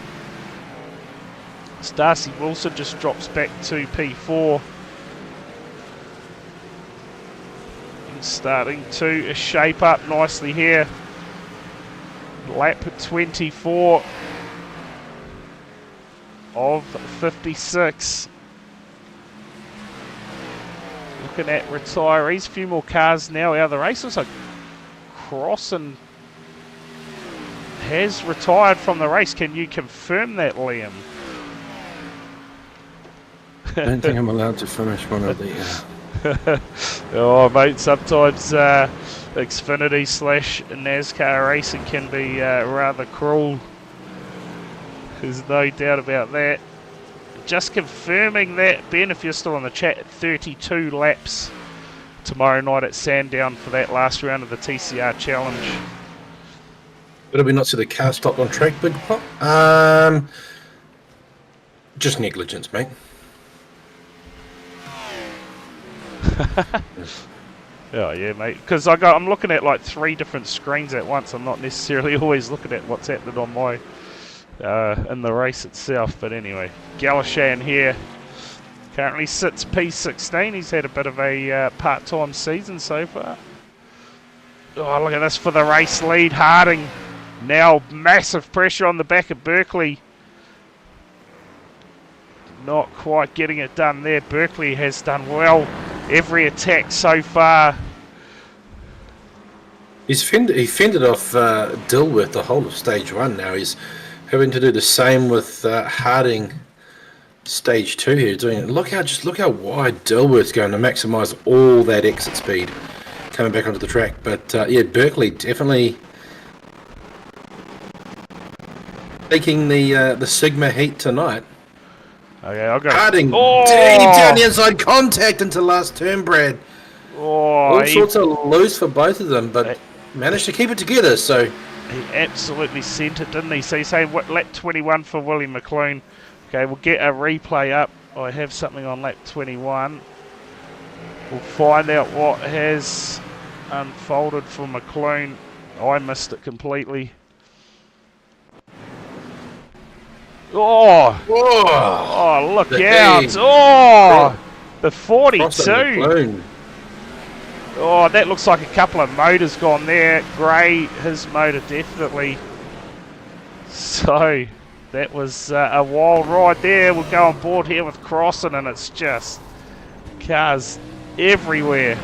Darcy Wilson just drops back to P4. He's starting to shape up nicely here. Lap 24 of 56. Looking at retirees, a few more cars now out of the race. Looks like Crossan has retired from the race. Can you confirm that, Liam?
I don't think I'm allowed to finish one of the...
Oh, mate, sometimes Xfinity / NASCAR racing can be rather cruel. There's no doubt about that. Just confirming that, Ben, if you're still on the chat, 32 laps tomorrow night at Sandown for that last round of the TCR Challenge.
Did we not see the car stopped on track, Big Pop? Just negligence, mate.
Oh yeah, mate. Because I'm looking at like 3 different screens at once. I'm not necessarily always looking at what's happening on my in the race itself. But anyway, Galashan here currently sits P16. He's had a bit of a part-time season so far. Oh, look at this for the race lead. Harding now massive pressure on the back of Berkeley. Not quite getting it done there. Berkeley has done well. Every attack so far.
He fended off Dilworth the whole of stage 1 now. He's having to do the same with Harding stage 2 here. Doing it. Look how wide Dilworth's going to maximise all that exit speed coming back onto the track. But yeah, Berkeley definitely taking the Sigma heat tonight.
Okay, I'll go.
Harding deep down the inside, contact into last turn, Brad. All sorts of loose for both of them, but managed to keep it together. So
he absolutely sent it, didn't he? So he's saying what, lap 21 for Willie McLean. Okay, we'll get a replay up. I have something on lap 21. We'll find out what has unfolded for McLean. I missed it completely. Oh, look out. Oh, the 42. Oh, that looks like a couple of motors gone there. Gray, his motor definitely. So, that was a wild ride there. We'll go on board here with Crossan, and it's just cars everywhere.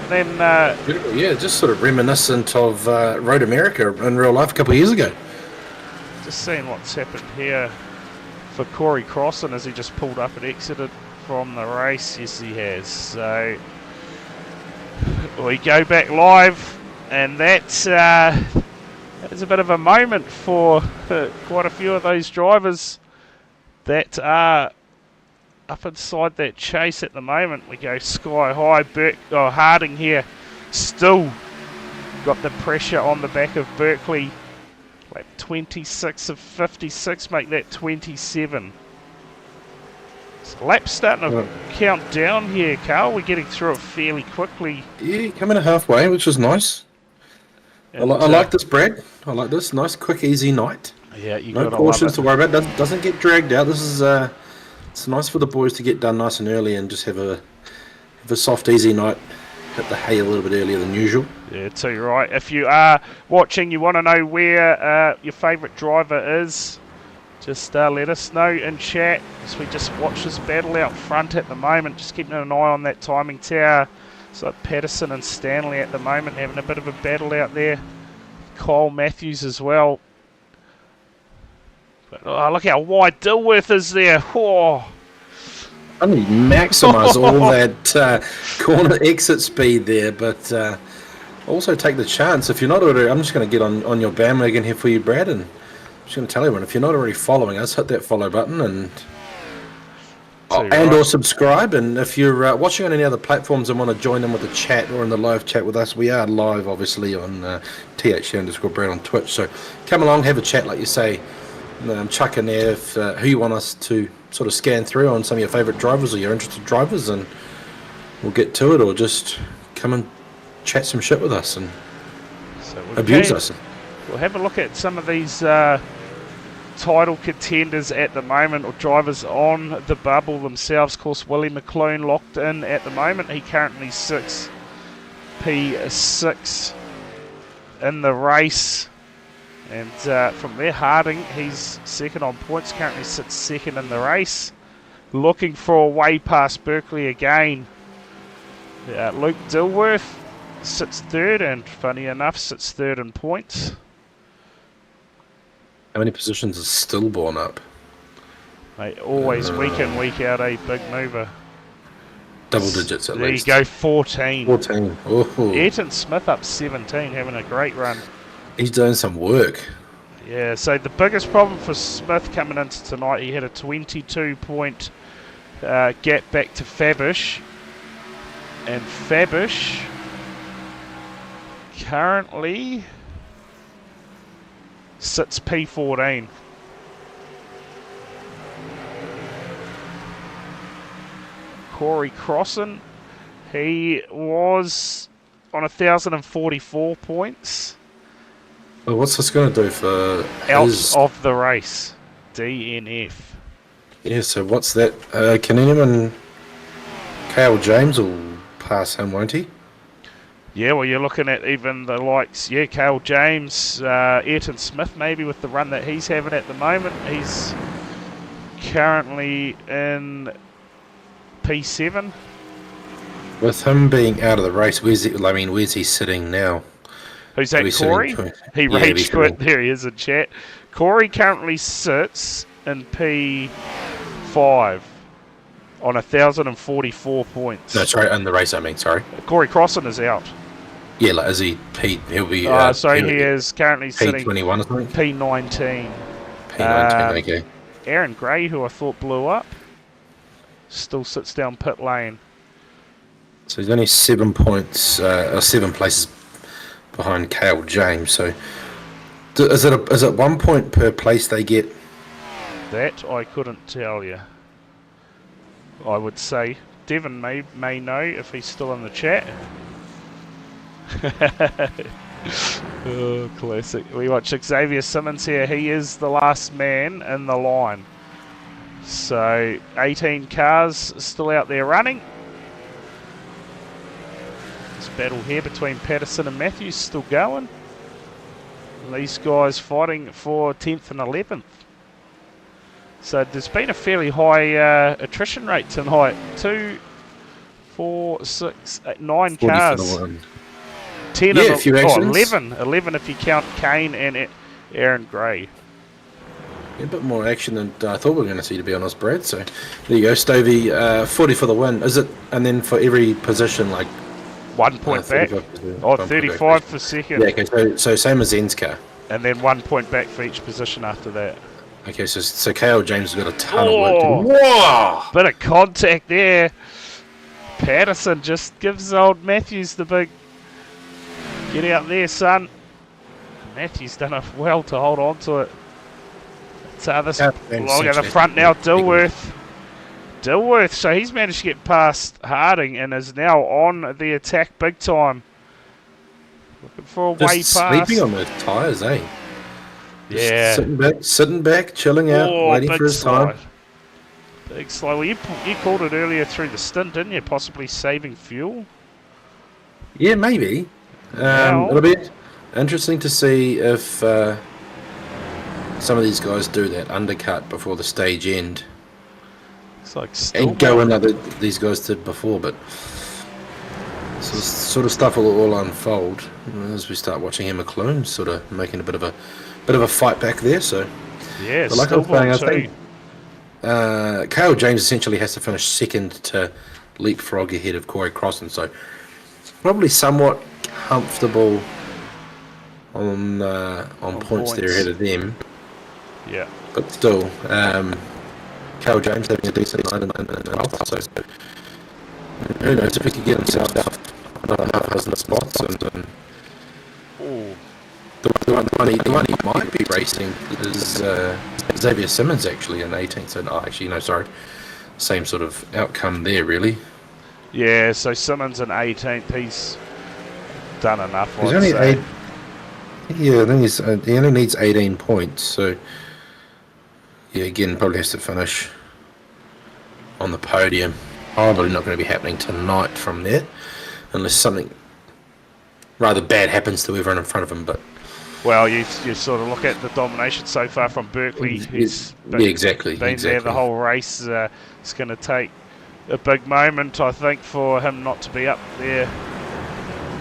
And then,
yeah, just sort of reminiscent of Road America in real life a couple of years ago.
Just seeing what's happened here for Corey Crossan as he just pulled up and exited from the race. Yes, he has. So we go back live, and that's a bit of a moment for quite a few of those drivers that are up inside that chase at the moment. We go sky high. Harding here still got the pressure on the back of Berkeley. Lap 26 of 56, make that 27. So lap's starting to count down here, Carl. We're getting through it fairly quickly.
Yeah, coming halfway, which is nice. I like this, Brad. I like this. Nice, quick, easy night.
Yeah, you
no
gotta
cautions to
love it.
worry about. Doesn't get dragged out. This is it's nice for the boys to get done nice and early and just have a soft, easy night. Hit the hay a little bit earlier than usual.
Yeah, too right. If you are watching, you want to know where your favourite driver is, just let us know in chat. As we just watch this battle out front at the moment, just keeping an eye on that timing tower. So Patterson and Stanley at the moment having a bit of a battle out there. Kyle Matthews as well. But, oh, look how wide Dilworth is there. Oh.
Only maximise all that corner exit speed there, but also take the chance. If you're not already, I'm just going to get on your bandwagon here for you, Brad, and I'm just going to tell everyone, if you're not already following us, hit that follow button and or subscribe. And if you're watching on any other platforms and want to join in with the chat or in the live chat with us, we are live, obviously, on THC_Brad on Twitch. So come along, have a chat, like you say. Chuck in there who you want us to sort of scan through on some of your favourite drivers or your interested drivers, and we'll get to it, or just come and chat some shit with us and abuse us.
We'll have a look at some of these title contenders at the moment, or drivers on the bubble themselves. Of course, Willie McLean locked in at the moment. He currently sits P6 in the race. And from there, Harding, he's second on points, currently sits second in the race. Looking for a way past Berkeley again. Luke Dilworth sits third, and funny enough, sits third in points.
How many positions is Stillborn up?
Mate, always week in, week out, a big mover.
Double digits at least.
There you go, 14.
14. Oh.
Ayrton Smith up 17, having a great run.
He's doing some work.
Yeah, so the biggest problem for Smith coming into tonight, he had a 22-point gap back to Fabish. And Fabish currently sits P14. Corey Crossan, he was on 1,044 points.
Well, what's this going to do for
out of the race? DNF.
Yeah, so what's that? Can anyone... Cale James will pass him, won't he?
Yeah, well, you're looking at even the likes, Cale James, Ayrton Smith maybe with the run that he's having at the moment. He's currently in P7.
With him being out of the race, where's he sitting now?
Who's that, Corey? He rage quit. There he is in chat. Corey currently sits in P5 on 1,044 points.
That's right, in the race, I mean, sorry.
Corey Crossan is out.
Yeah, like, is he P? He'll be.
He is currently sitting
P21 or something?
P19.
P19, okay.
Aaron Gray, who I thought blew up, still sits down pit lane.
So he's only 7 points, or 7 places behind Cale James. So is it 1 point per place they get?
That I couldn't tell you. I would say Devon may know if he's still in the chat. Oh, classic. We watch Xavier Simmons here. He is the last man in the line. So 18 cars still out there running. This battle here between Patterson and Matthews still going. These guys fighting for 10th and 11th. So there's been a fairly high attrition rate tonight. 2, 4, 6, 8, 9 cars. 10
yeah,
and
11
if you count Kane and Aaron Gray.
Yeah, a bit more action than I thought we were going to see, to be honest, Brad. So there you go, Stovey, 40 for the win. Is it? And then for every position, like
1 point back. 35
back.
for second.
Yeah, okay, so same as Zen's car.
And then 1 point back for each position after that.
Okay, so Cale James has got a ton of work to do. Whoa!
Bit of contact there. Patterson just gives old Matthews the big Get out there, son. Matthew's done well to hold on to it. It's this along at the front now, Dilworth. Dilworth, so he's managed to get past Harding and is now on the attack big time. Looking for a way
Just
past.
sleeping on those tyres, eh?
Yeah.
Sitting back, chilling out, waiting for his
slide.
time.
Big slow. Well, you called it earlier through the stint, didn't you? Possibly saving fuel.
Yeah, maybe.
Now-
It'll be interesting to see if some of these guys do that undercut before the stage end
It's like
and go another these guys did before, but sort of stuff will all unfold as we start watching him McClune sort of making a bit of a fight back there. So
Yeah,
but like I was saying, I
too.
think Cale James essentially has to finish second to leapfrog ahead of Corey Crossan, so probably somewhat comfortable on points there ahead of them.
Yeah.
But still, Cale James having a decent night in 12th, so who knows if he could get himself another half dozen spots. And
Ooh.
the one he might be racing is Xavier Simmons actually in 18th. So same sort of outcome there really.
Yeah, so Simmons in 18th. He's done enough.
He's
I'd
only
say.
8. Yeah, I think he only needs 18 points. So yeah, again, probably has to finish on the podium. Probably not going to be happening tonight from there, unless something rather bad happens to everyone in front of him. But
Well, you sort of look at the domination so far from Berkeley, who's
yeah, exactly.
been there the whole race. It's going to take a big moment, I think, for him not to be up there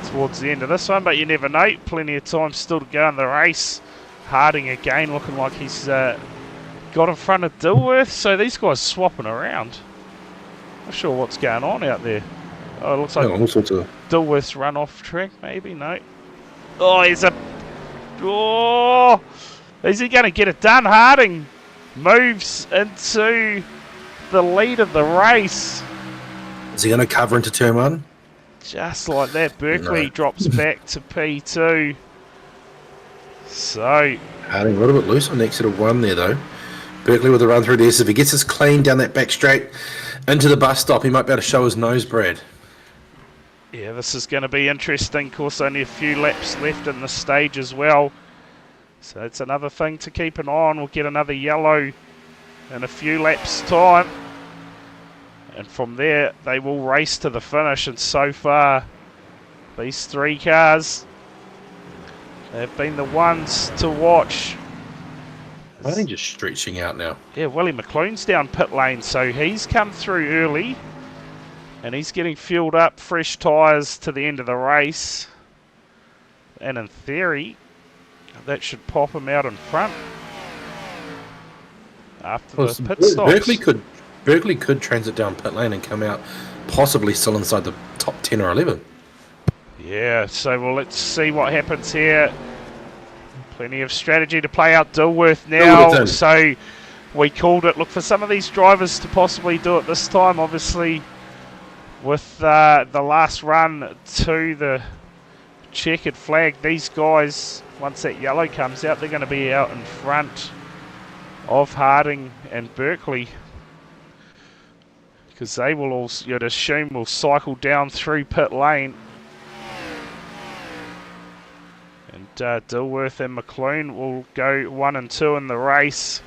towards the end of this one. But you never know. Plenty of time still to go in the race. Harding again looking like he's got in front of Dilworth. So these guys swapping around. Not sure what's going on out there. Oh, it looks like
all sorts of.
Dilworth's run off track, maybe? No. Oh, he's a... Oh! Is he going to get it done? Harding moves into the lead of the race.
Is he going to cover into turn 1?
Just like that. Berkeley
No.
drops back to P2. So,
Harding a little bit loose on exit of 1 there though. Berkeley with a run through there. So if he gets us clean down that back straight into the bus stop, he might be able to show his nose, Brad.
yeah, this is going to be interesting. Of course, only a few laps left in the stage as well. So it's another thing to keep an eye on. We'll get another yellow in a few laps' time. And from there, they will race to the finish. And so far, these three cars have been the ones to watch.
I think just stretching out now.
Yeah, Willie McClune's down pit lane, so he's come through early. And he's getting fueled up, fresh tyres to the end of the race. And in theory, that should pop him out in front after the pit stops.
Berkeley could transit down pit lane and come out possibly still inside the top 10 or 11.
Yeah, so well, let's see what happens here. Plenty of strategy to play out Dilworth now. So we called it. Look for some of these drivers to possibly do it this time. Obviously, with the last run to the checkered flag, these guys, once that yellow comes out, they're going to be out in front of Harding and Berkeley, because they will all, you'd assume, will cycle down through pit lane. And Dilworth and McClune will go 1 and 2 in the race.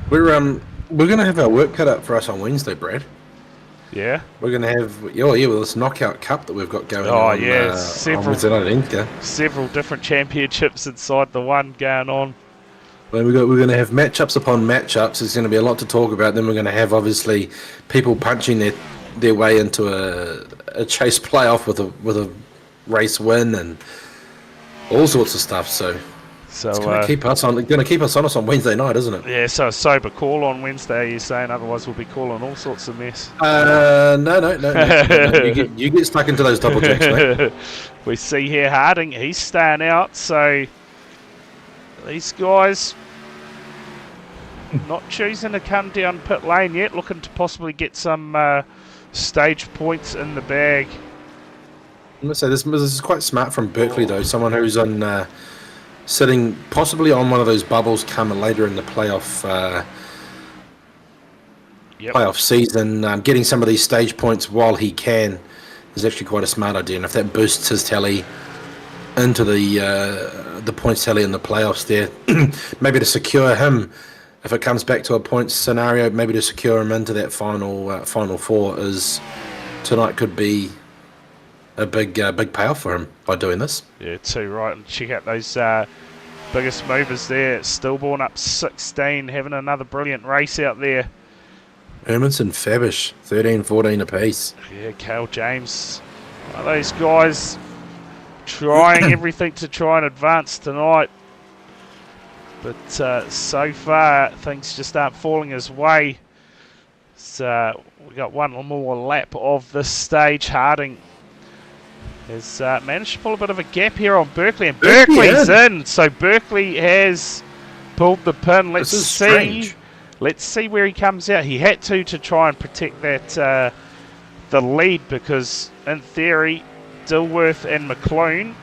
We're going to have our work cut out for us on Wednesday, Brad.
Yeah.
We're going to have with this knockout cup that we've got going on. On Wednesday night at Inca.
Several different championships inside the one going on.
Well, we're going to have matchups upon matchups. There's going to be a lot to talk about. Then we're going to have obviously people punching their way into a chase playoff with a race win and all sorts of stuff. So it's going to keep us honest on Wednesday night, isn't it?
Yeah. So a sober call on Wednesday, you're saying? Otherwise, we'll be calling all sorts of mess.
No. You get stuck into those double jacks, mate.
We see here Harding, he's staying out. So these guys not choosing to come down pit lane yet, looking to possibly get some stage points in the bag.
I'm gonna say this is quite smart from Berkeley, though. Someone who's on sitting possibly on one of those bubbles coming later in the playoff season, getting some of these stage points while he can is actually quite a smart idea. And if that boosts his tally into the points tally in the playoffs, there, maybe to secure him, if it comes back to a points scenario, maybe to secure him into that final four, is tonight could be a big payoff for him by doing this.
Yeah, too right. And check out those biggest movers there. Stillborn up 16, having another brilliant race out there.
Hermanson, Fabish, 13-14 apiece.
Yeah, Cale James. One of those guys trying everything to try and advance tonight. But so far, things just aren't falling his way. So we got one more lap of this stage. Harding has managed to pull a bit of a gap here on Berkeley, and Berkeley's in. So Berkeley has pulled the pin. Let's see.
Strange.
Let's see where he comes out. He had to try and protect that the lead, because in theory, Dilworth and McClune.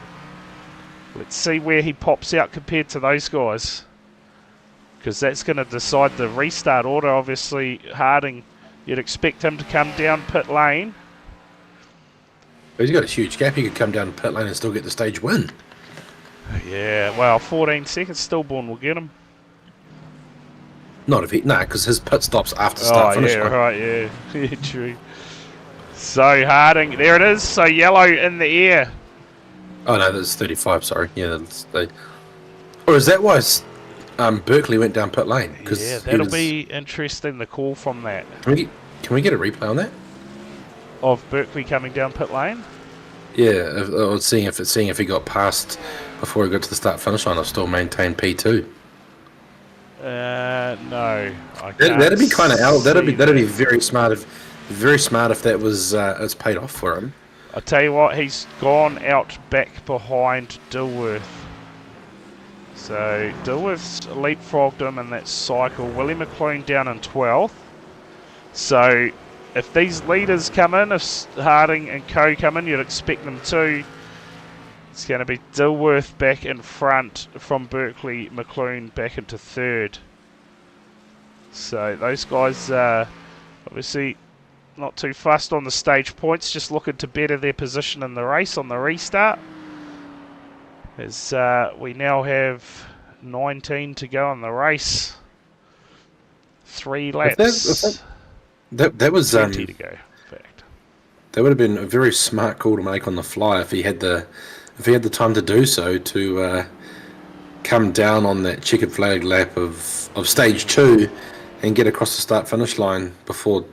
Let's see where he pops out compared to those guys, because that's going to decide the restart order. Obviously, Harding, you'd expect him to come down pit lane.
He's got a huge gap. He could come down pit lane and still get the stage win.
Yeah, well, 14 seconds. Stillborn will get him.
Not if he... No, because his pit stops after start-finish line.
Right, yeah. Yeah, true. So, Harding, there it is. So, yellow in the air.
Oh, no, that's 35, sorry. Yeah, or is that why Berkeley went down pit lane?
Yeah, that'll be interesting, the call from that.
Can we get a replay on that?
Of Berkeley coming down pit lane?
Yeah, I was seeing if he got past before he got to the start-finish line, or still maintained P2.
No, I can't.
That'd be kind of out. That'd be
that.
very smart if that was it's paid off for him.
I tell you what, he's gone out back behind Dilworth. So Dilworth's leapfrogged him in that cycle. Willie McLean down in 12th. So if these leaders come in, if Harding and co come in, you'd expect them to. It's going to be Dilworth back in front from Berkeley, McLean back into third. So those guys obviously not too fussed on the stage points, just looking to better their position in the race on the restart. As we now have 19 to go in the race. 3 laps.
That was
20 to go, in fact.
That would have been a very smart call to make on the fly if he had the time to do so, to come down on that checkered flag lap of stage 2 and get across the start finish line before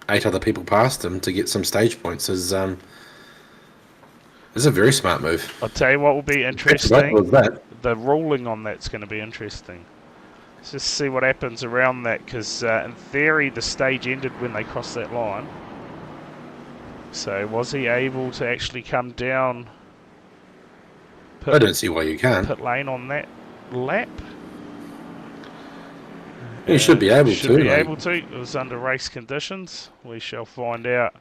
8 other people passed him to get some stage points. Is a very smart move.
I'll tell you what will be interesting. The ruling on that's going to be interesting. Let's just see what happens around that, because in theory the stage ended when they crossed that line. So was he able to actually come down
I don't see why you can't.
pit lane on that lap?
You should be able to.
Should be able to. It was under race conditions. We shall find out.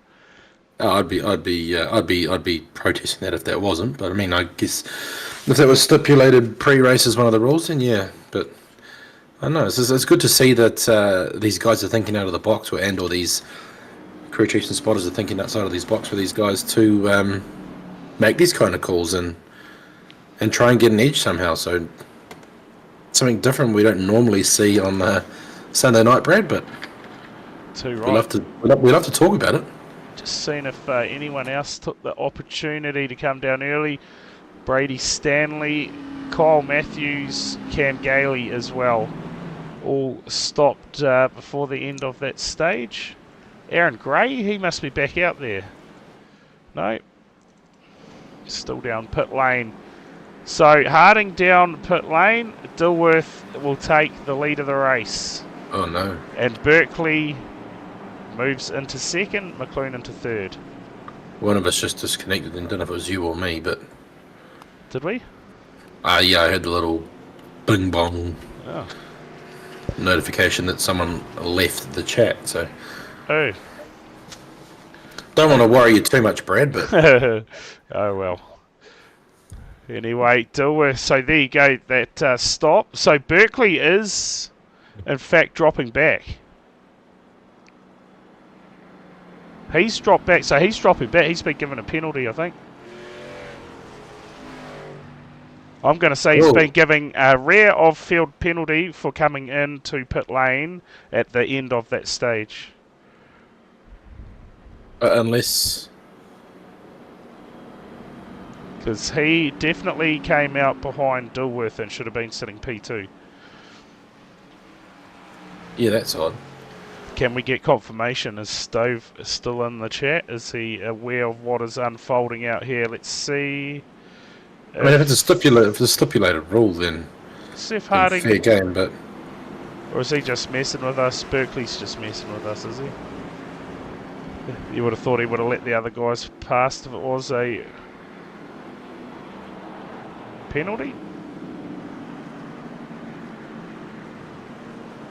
Oh, I'd be protesting that if that wasn't. But I mean, I guess if that was stipulated pre-race as one of the rules, then yeah. But I don't know. It's good to see that these guys are thinking out of the box, or these crew chiefs and spotters are thinking outside of these box for these guys to make these kind of calls and try and get an edge somehow. So something different we don't normally see on Sunday night, Brad. But
Too right.
we love to talk about it.
Just seeing if anyone else took the opportunity to come down early. Brady Stanley, Kyle Matthews, Cam Gailey as well. All stopped before the end of that stage. Aaron Gray, he must be back out there. No. Still down pit lane. So Harding down pit lane. Dilworth will take the lead of the race.
Oh no.
And Berkeley moves into second, McLean into third.
One of us just disconnected, and don't know if it was you or me, but...
Did we?
Yeah, I heard the little bing bong
Oh.
notification that someone left the chat, so...
Oh.
Don't want to worry you too much, Brad, but
Oh well. Anyway, Dilworth. So there you go. That stop. So Berkeley is, in fact, dropping back. He's dropped back. So he's dropping back. He's been given a penalty, I think. I'm going to say he's been given a rear of field penalty for coming into pit lane at the end of that stage.
unless...
Because he definitely came out behind Dilworth and should have been sitting P2.
Yeah, that's odd.
Can we get confirmation? Is Stove still in the chat? Is he aware of what is unfolding out here? Let's see.
I mean, if it's a stipulated rule, then
Seth
fair
Harding,
game, but...
or is he just messing with us? Berkeley's just messing with us, is he? You would have thought he would have let the other guys past if it was a penalty.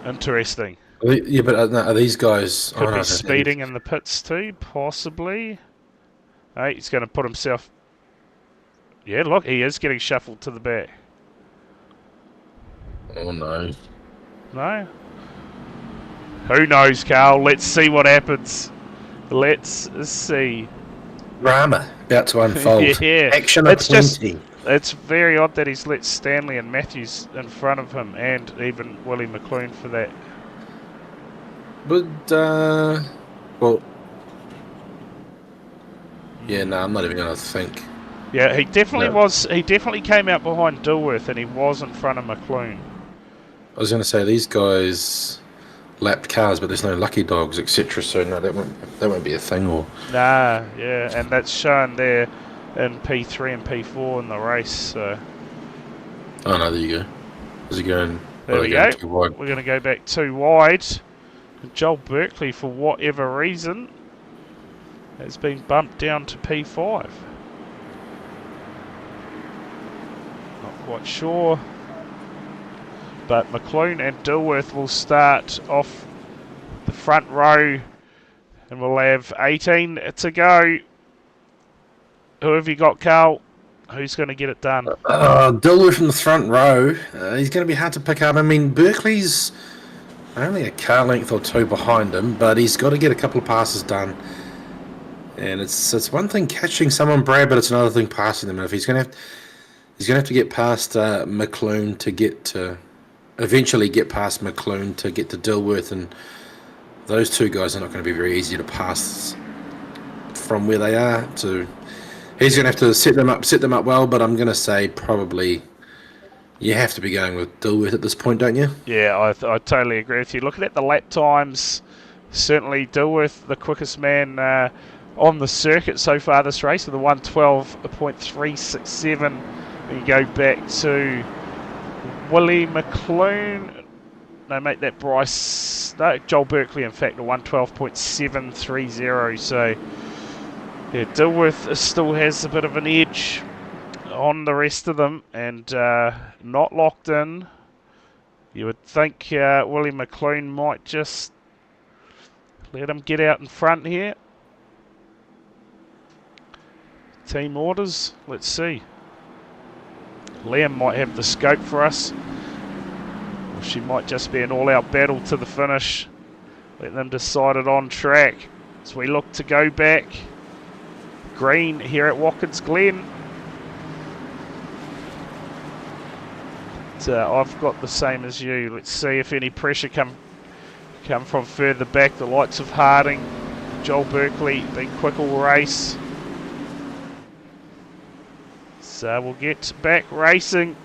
Interesting.
Yeah, but are these guys...
Could be speeding in the pits too, possibly. Hey, he's going to put himself... Yeah, look, he is getting shuffled to the back.
Oh, no.
No? Who knows, Carl? Let's see what happens. Let's see.
Drama about to unfold.
Yeah.
Action
It's
aplenty.
It's very odd that he's let Stanley and Matthews in front of him, and even Willie McLean for that.
But, well... Yeah, no, I'm not even going to think.
Yeah, he definitely
No.
was. He definitely came out behind Dilworth, and he was in front of McLean.
I was going to say, these guys lapped cars, but there's no lucky dogs, etc. So, no, that won't be a thing, or...
Nah, yeah, and that's shown there in P3 and P4 in the race. So
Oh, no, there you go. Is he going...
there we
going
go.
too wide?
We're going to go back too wide. And Joel Berkeley, for whatever reason, has been bumped down to P5. Not quite sure. But McLean and Dilworth will start off the front row, and we'll have 18 to go. Who have you got, Carl? Who's going to get it done?
Dilworth in the front row. He's going to be hard to pick up. I mean, Berkeley's only a car length or two behind him, but he's got to get a couple of passes done. And it's one thing catching someone, Brad, but it's another thing passing them. And if he's going to have to get past McLean to get to... Eventually get past McLean to get to Dilworth, and those two guys are not going to be very easy to pass from where they are to... He's going to have to set them up well, but I'm going to say probably you have to be going with Dilworth at this point, don't you?
Yeah, I totally agree with you. Looking at the lap times, certainly Dilworth, the quickest man on the circuit so far this race, with a 1:12.367. You go back to Willie McLean. No, mate, that Bryce... No, Joel Berkeley, in fact, a 1:12.730. So, yeah, Dilworth still has a bit of an edge on the rest of them, and not locked in. You would think Willie McLean might just let him get out in front here. Team orders, let's see. Liam might have the scope for us. Or she might just be an all-out battle to the finish. Let them decide it on track. As we look to go back. Green here at Watkins Glen. I've got the same as you. Let's see if any pressure come from further back. The likes of Harding, Joel Berkeley, been quick all race. So we'll get back racing.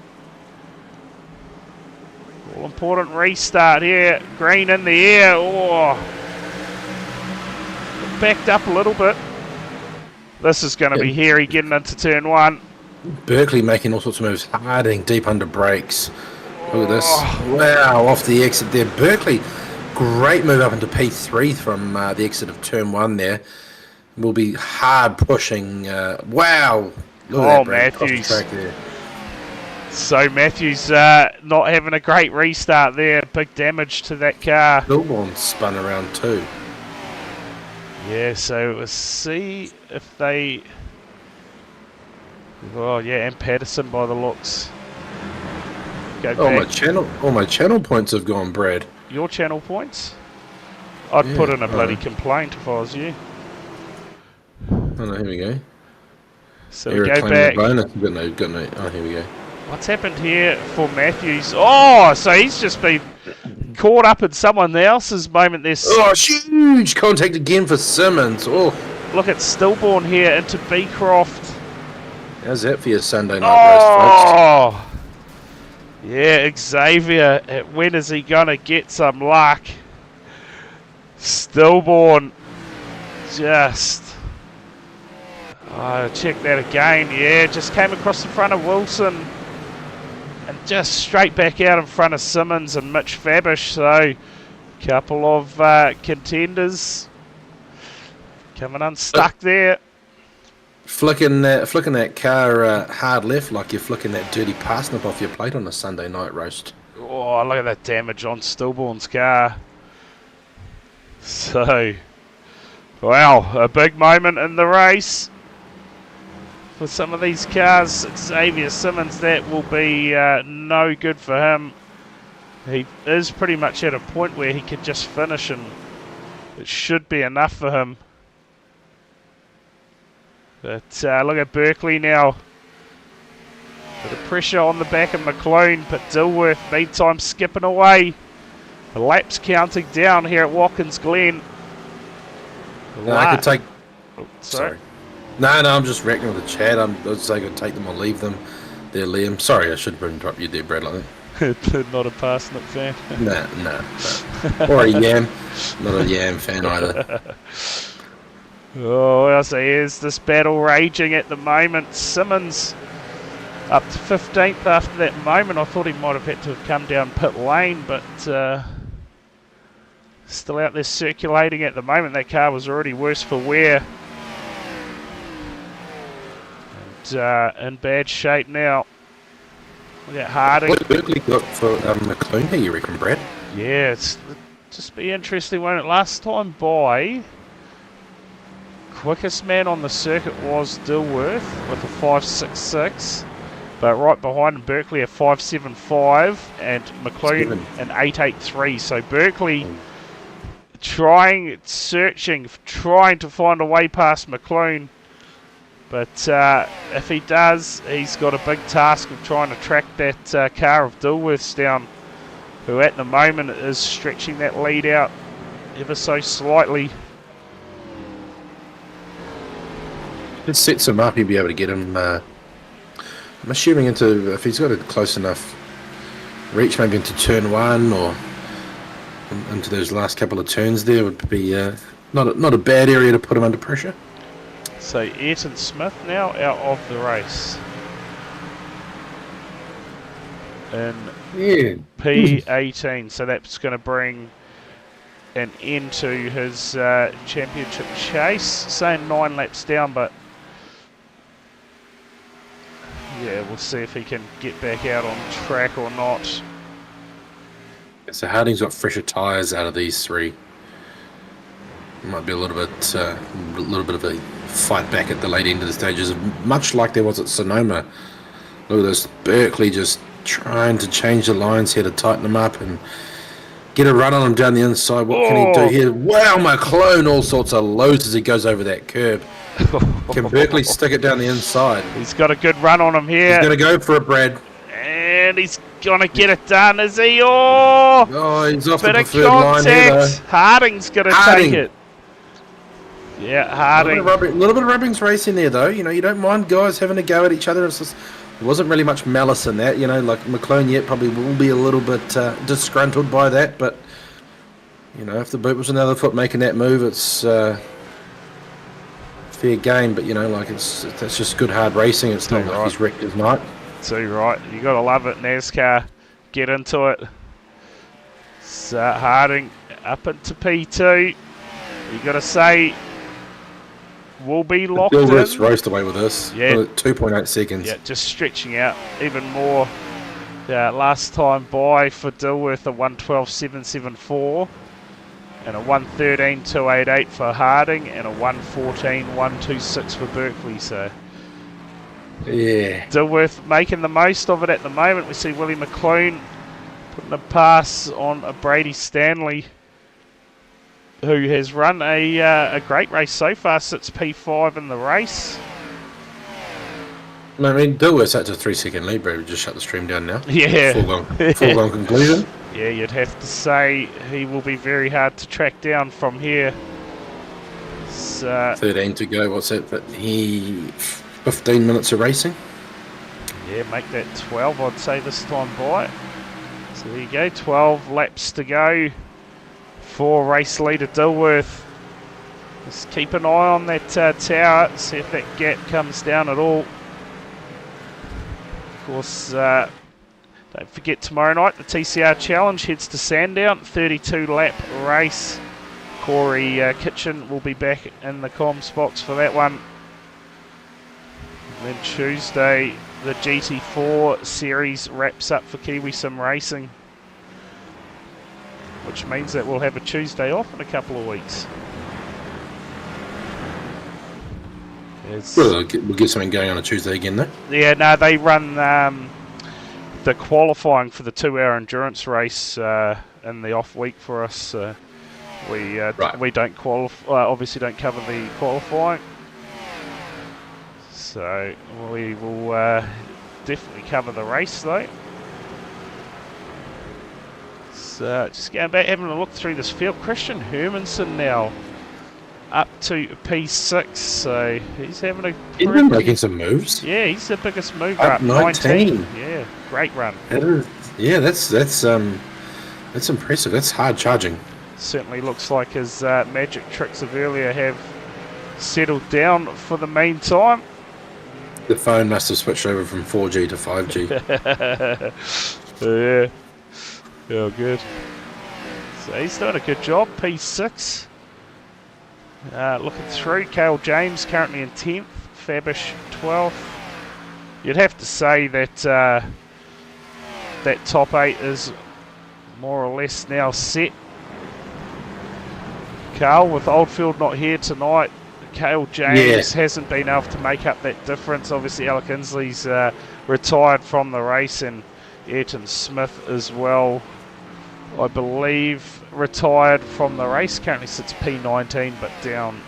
All important restart here. Green in the air. Oh, backed up a little bit. This is going to be hairy getting into turn one.
Berkeley making all sorts of moves. Harding deep under brakes. Look at this. Wow, off the exit there. Berkeley, great move up into P3 from the exit of turn one there. Will be hard pushing. Wow. Look at that, Brad, across the
Matthews.
track there.
So Matthews not having a great restart there. Big damage to that car.
Billborn spun around too.
Yeah, so we'll see if they... Oh, yeah, and Patterson by the looks. Go back.
All my channel points have gone, Brad.
Your channel points? I'd
Yeah,
put in a bloody complaint if I was you.
Oh no, here we go.
So we
Error
go
claiming
back.
the bonus. Got no. Oh, here we go.
What's happened here for Matthews? Oh, so he's just been caught up in someone else's moment. There's
Oh, huge contact again for Simmons. Oh,
look at Stillborn here into Beecroft.
how's that for your Sunday night roast, folks?
Oh, yeah, Xavier. When is he gonna get some luck? Stillborn, just. Oh, check that again. Yeah, just came across the front of Wilson. And just straight back out in front of Simmons and Mitch Fabish. So, couple of contenders coming unstuck there.
Flicking that car hard left like you're flicking that dirty parsnip off your plate on a Sunday night roast.
Oh, look at that damage on Stillborn's car. So, wow, a big moment in the race. For some of these cars, Xavier Simmons, that will be no good for him. He is pretty much at a point where he could just finish and it should be enough for him. But look at Berkeley now. Bit of pressure on the back of McLean, but Dilworth meantime skipping away. The laps counting down here at Watkins Glen.
I could take...
Oh, sorry.
No, I'm just reckoning with the chat. I was saying I could take them or leave them. There, Liam. Sorry, I should have interrupted you there, Brad, like that.
Not a parsnip fan.
Nah. Or a yam. Not a yam fan either.
Oh, so here's this battle raging at the moment. Simmons up to 15th after that moment. I thought he might have had to have come down pit lane, but still out there circulating at the moment. That car was already worse for wear. In bad shape now. Look at Harding.
What Berkeley got for McLean here, you reckon, Brad?
Yeah, it's just be interesting, won't it? Last time by, quickest man on the circuit was Dilworth with a 5.66, but right behind him Berkeley a 5.75 and McLean an 8.83. So Berkeley trying to find a way past McLean. But if he does, he's got a big task of trying to track that car of Dilworth's down, who at the moment is stretching that lead out ever so slightly.
It sets him up, he'll be able to get him, I'm assuming if he's got a close enough reach, maybe into turn one or into those last couple of turns there, would be not a bad area to put him under pressure.
So Ayrton Smith now out of the race in P18. So that's going to bring an end to his championship chase. Saying 9 laps down, but yeah, we'll see if he can get back out on track or not.
So Harding's got fresher tyres out of these three. Might be a little bit of a fight back at the late end of the stages, much like there was at Sonoma. Look at this, Berkeley just trying to change the lines here to tighten them up and get a run on him down the inside. What can he do here? Wow, McLean all sorts of lows as he goes over that curb. Can Berkeley stick it down the inside?
He's got a good run on him here.
He's going to go for it, Brad.
And he's going to get it done, is he? Oh,
he's off the
bit of
preferred line here, though.
Harding's going to take it. Yeah, Harding.
A little bit of rubbings racing there, though. You know, you don't mind guys having a go at each other. It's just, there wasn't really much malice in that. You know, like McLean yet probably will be a little bit disgruntled by that. But, you know, if the boot was another foot making that move, it's fair game. But, you know, like that's just good hard racing. It's not like he's wrecked his night.
So you're right. You got to love it, NASCAR. Get into it. So Harding up into P2. You got to say, will be locked in.
Dilworth's raced away with this.
Yeah.
2.8 seconds.
Yeah, just stretching out even more. Last time by for Dilworth a 1:12.774. and a 113.288 for Harding, and a 114.126 for Berkeley. So
Yeah.
Dilworth making the most of it at the moment. We see Willie McClune putting a pass on a Brady Stanley, who has run a great race so far, sits P5 in the race.
I mean, Dilworth's at a 3-second lead, bro. We just shut the stream down now.
Yeah.
Foregone conclusion.
Yeah, you'd have to say he will be very hard to track down from here.
13 to go. What's that? But 15 minutes of racing.
Yeah, make that 12, I'd say, this time by. So there you go, 12 laps to go for race leader Dilworth. Just keep an eye on that tower, see if that gap comes down at all. Of course, don't forget tomorrow night the TCR Challenge heads to Sandown, 32-lap race. Corey Kitchen will be back in the comms box for that one. And then Tuesday, the GT4 series wraps up for Kiwi Sim Racing, which means that we'll have a Tuesday off in a couple of weeks.
We'll get something going on a Tuesday again, though.
Yeah, no, they run the qualifying for the 2-hour endurance race in the off week for us. We don't qualify. Obviously, don't cover the qualifying. So we will definitely cover the race, though. So just going back, having a look through this field. Christian Hermanson now up to P6, so he's having a...
He's been making some moves.
Yeah, he's the biggest mover
Up
up
19.
Yeah, great run.
That's impressive. That's hard charging.
Certainly looks like his magic tricks of earlier have settled down for the meantime.
The phone must have switched over from 4G to 5G.
Yeah, good. So he's doing a good job, P6. Looking through, Cale James currently in 10th, Fabish 12th. You'd have to say that that top 8 is more or less now set. Carl, with Oldfield not here tonight, Cale James hasn't been able to make up that difference. Obviously, Alec Inslee's retired from the race, and Ayrton Smith as well, I believe, retired from the race. Currently sits P19, but down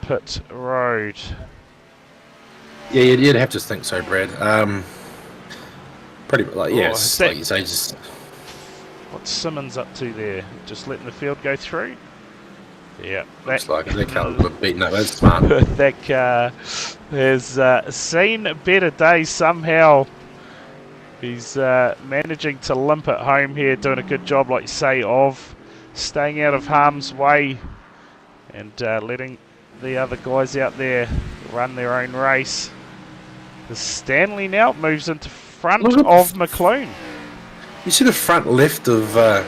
pit road.
Yeah, you'd have to think so, Brad. Pretty like like you say, just
what's Simmons up to there? Just letting the field go through. Yeah,
looks like that car was beaten up. That's smart.
That car has seen better days somehow. He's managing to limp it home here, doing a good job, like you say, of staying out of harm's way and letting the other guys out there run their own race. The Stanley now moves into front of McClune.
You see the front left of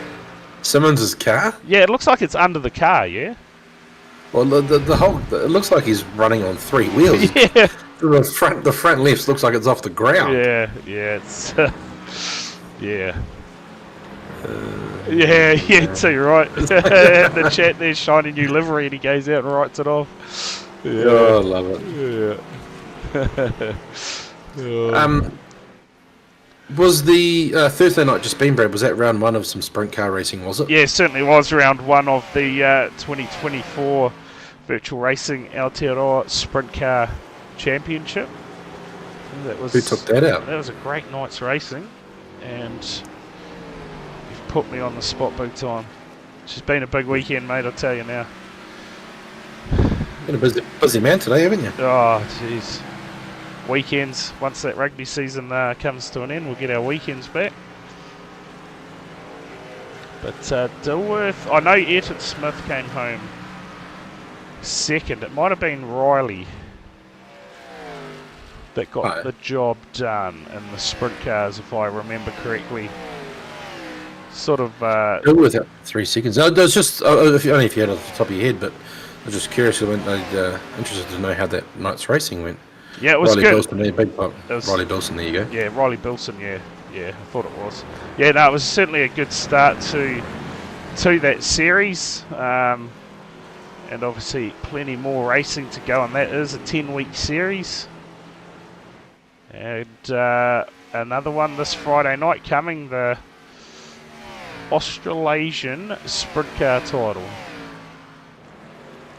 Simmons' car?
Yeah, it looks like it's under the car, yeah?
Well, the whole... It looks like he's running on 3 wheels.
Yeah.
The front left looks like it's off the ground.
Yeah, it's... yeah. Yeah, too right. The chat there's shiny new livery and he goes out and writes it off. Yeah.
Oh, I love it.
Yeah.
Was the Thursday night just been, Brad? Was that round 1 of some sprint car racing, was it?
Yeah, it certainly was round 1 of the 2024 Virtual Racing Aotearoa Sprint Car Championship. That was,
who took that out?
That was a great night's racing, and you've put me on the spot big time. It's just been a big weekend, mate, I'll tell you now.
Been a busy man today, haven't you?
Oh, jeez. Weekends, once that rugby season comes to an end, we'll get our weekends back. But Dilworth, I know Ayrton Smith came home second. It might have been Riley that got the job done in the sprint cars, if I remember correctly. Sort of...
Dilworth out 3 seconds. That was just, only if you had it off the top of your head, but I was just curious. I went interested to know how that night's racing went.
Yeah, it was
Riley
good.
Bilson, Riley Bilson, there you go.
Yeah, Riley Bilson, yeah, I thought it was. Yeah, no, it was certainly a good start to to that series. And obviously plenty more racing to go, and that is a 10-week series. And another one this Friday night coming, the Australasian Sprint Car title.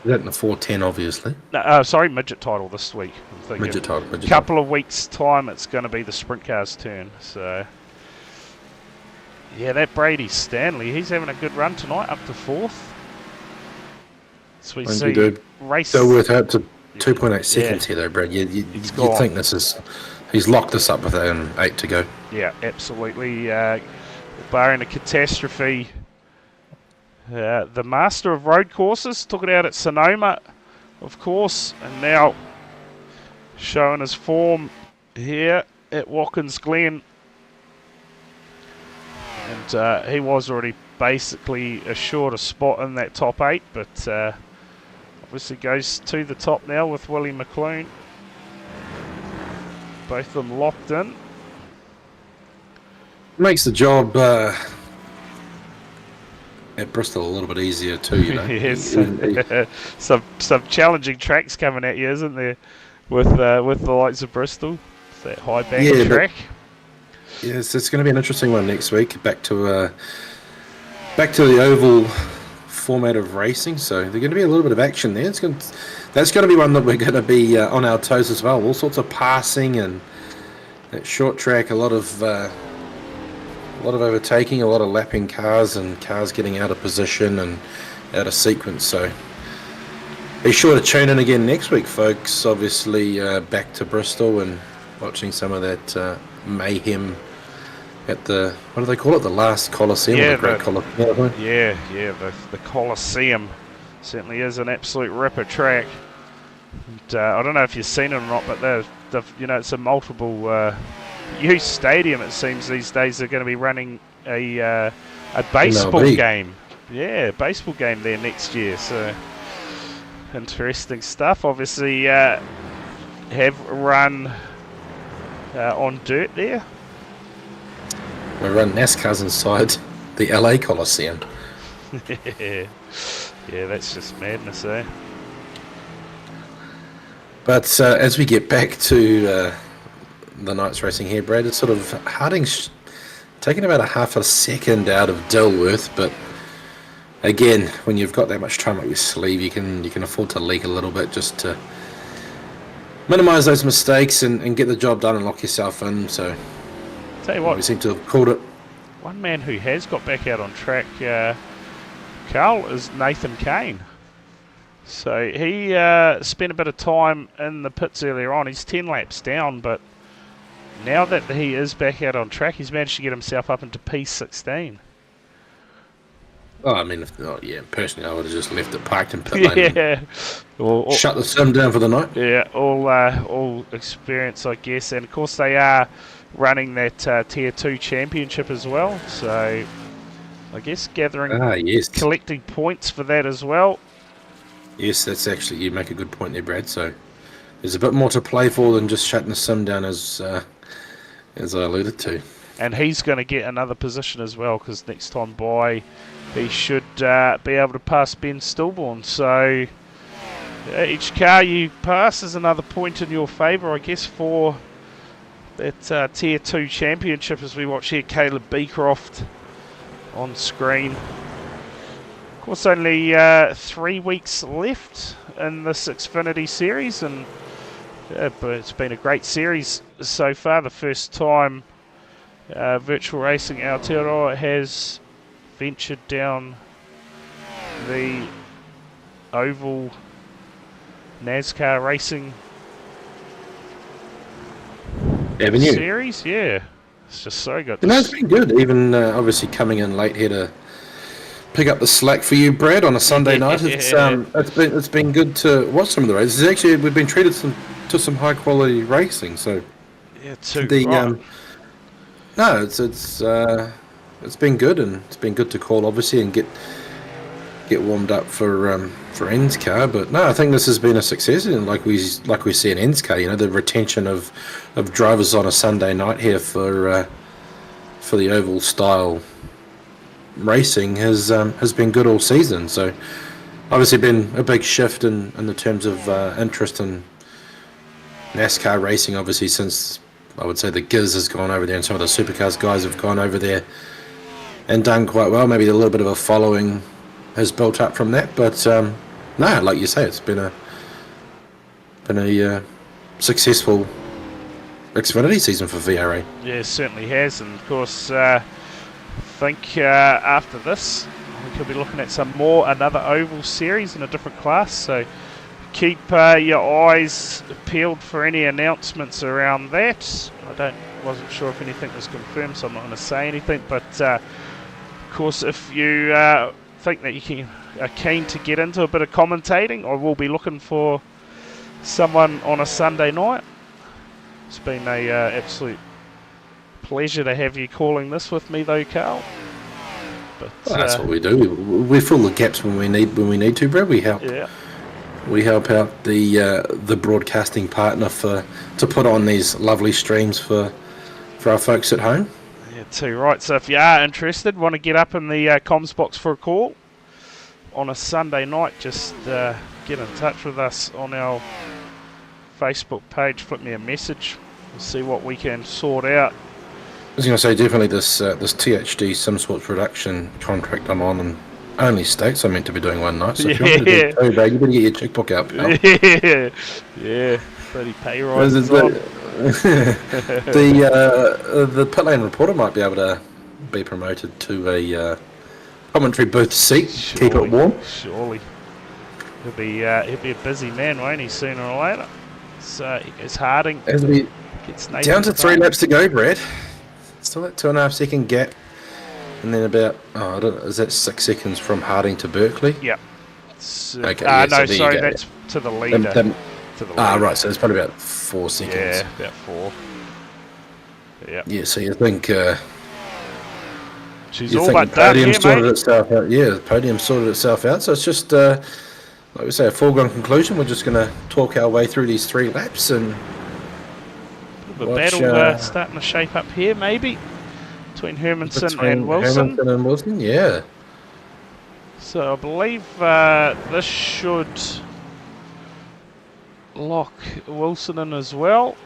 Is that in the 410, obviously?
No, sorry, midget title this week. I'm thinking.
Midget title.
A couple of weeks' time, it's going to be the Sprint Car's turn. So, yeah, that Brady Stanley, he's having a good run tonight, up to 4th. So we see race.
So worth out to 2.8 seconds here, though, Brad. You'd think this is... He's locked this up with 8 to go.
Yeah, absolutely. Barring a catastrophe, the master of road courses took it out at Sonoma, of course, and now showing his form here at Watkins Glen. And he was already basically assured a spot in that top 8, but obviously goes to the top now with Willie McLean. Both of them locked in.
Makes the job at Bristol a little bit easier too, you know.
Yes. some challenging tracks coming at you, isn't there? With the likes of Bristol, that high bank track.
Yes, it's going to be an interesting one next week. Back to the oval format of racing, so there's going to be a little bit of action there. That's going to be one that we're going to be on our toes as well. All sorts of passing and that short track, a lot of overtaking, a lot of lapping cars, and cars getting out of position and out of sequence. So be sure to tune in again next week, folks. Obviously, back to Bristol and watching some of that mayhem at the, what do they call it? The last Coliseum?
Yeah,
the Great Coliseum.
The Coliseum certainly is an absolute ripper track. And, I don't know if you've seen it or not, but it's a multiple use stadium. It seems these days they're going to be running a baseball game. Yeah, baseball game there next year. So interesting stuff. Obviously, have run on dirt there.
We run NASCARs inside the LA Coliseum.
Yeah, that's just madness, eh?
But as we get back to the night's racing here, Brad, it's sort of Harding's taking about a half a second out of Dilworth, but again, when you've got that much time up your sleeve, you can afford to leak a little bit just to minimise those mistakes and get the job done and lock yourself in. So
tell you what,
we seem to have called it.
One man who has got back out on track, Carl, is Nathan Kane. So he spent a bit of time in the pits earlier on. He's 10 laps down, but now that he is back out on track, he's managed to get himself up into P16.
Oh, I mean, personally, I would have just left it parked in pit lane.
Yeah.
Shut the sim down for the night.
Yeah, all experience, I guess. And, of course, they are running that Tier 2 championship as well. So, I guess collecting points for that as well.
Yes, that's actually, you make a good point there, Brad. So, there's a bit more to play for than just shutting the sim down, as I alluded to. And
he's going to get another position as well, because next time by, he should be able to pass Ben Stillborn. So each car you pass is another point in your favour, I guess, for that Tier 2 championship, as we watch here Caleb Beecroft on screen. Of course, only 3 weeks left in this Xfinity series, and but it's been a great series so far. The first time Virtual Racing Aotearoa has ventured down the oval NASCAR racing
Avenue
series. Yeah, it's just so good.
It's been good, even obviously coming in late here to pick up the slack for you, Brad, on a Sunday night. It's been good to watch some of the races. Actually, we've been treated to some high quality racing. So no, it's been good, and it's been good to call, obviously, and get warmed up for NSCAR. But no, I think this has been a success, and like we see in NSCAR, you know, the retention of drivers on a Sunday night here for the oval style racing has been good all season. So obviously been a big shift in the terms of interest in NASCAR racing. Obviously since I would say the Giz has gone over there and some of the supercars guys have gone over there and done quite well. Maybe a little bit of a following has built up from that, but no, like you say, it's been a successful Xfinity season for VRA.
Yeah, it certainly has, and of course, I think after this, we could be looking at another oval series in a different class. So keep your eyes peeled for any announcements around that. Wasn't sure if anything was confirmed, so I'm not going to say anything. But of course, if you think that you are keen to get into a bit of commentating, I will be looking for someone on a Sunday night. It's been a absolute pleasure to have you calling this with me, though, Carl. But
well, that's what we do. We fill the gaps when we need to, Brad. We help.
Yeah.
We help out the broadcasting partner to put on these lovely streams for our folks at home.
Yeah, too right. So if you are interested, want to get up in the comms box for a call on a Sunday night, just get in touch with us on our Facebook page. Flip me a message. We'll see what we can sort out.
I was going to say, definitely this THD SimSports production contract I'm on and only states I'm meant to be doing one night. So if you want to do two, Brad, you better get your checkbook out, pal.
Yeah. Bloody pay rises on.
The pit lane reporter might be able to be promoted to a commentary booth seat. Keep it warm.
Surely. He'll be a busy man, won't he, sooner or later? So it's Harding.
As we
gets
down to 3 laps to go, Brad. Still that 2.5 second gap. And then about, is that 6 seconds from Harding to Berkeley?
Yep.
Okay, yeah,
no,
so
sorry, that's to the leader. To the leader.
Right, so it's probably about 4 seconds.
Yeah, about 4. Yeah.
Yeah, so you think...
She's all but done here,
sorted
mate.
itself out. Yeah, the podium sorted itself out. So it's just, like we say, a foregone conclusion. We're just going to talk our way through these 3 laps and...
The battle starting to shape up here, maybe, between Hermanson and Wilson.
Hermanson and Wilson, yeah.
So I believe this should lock Wilson in as well.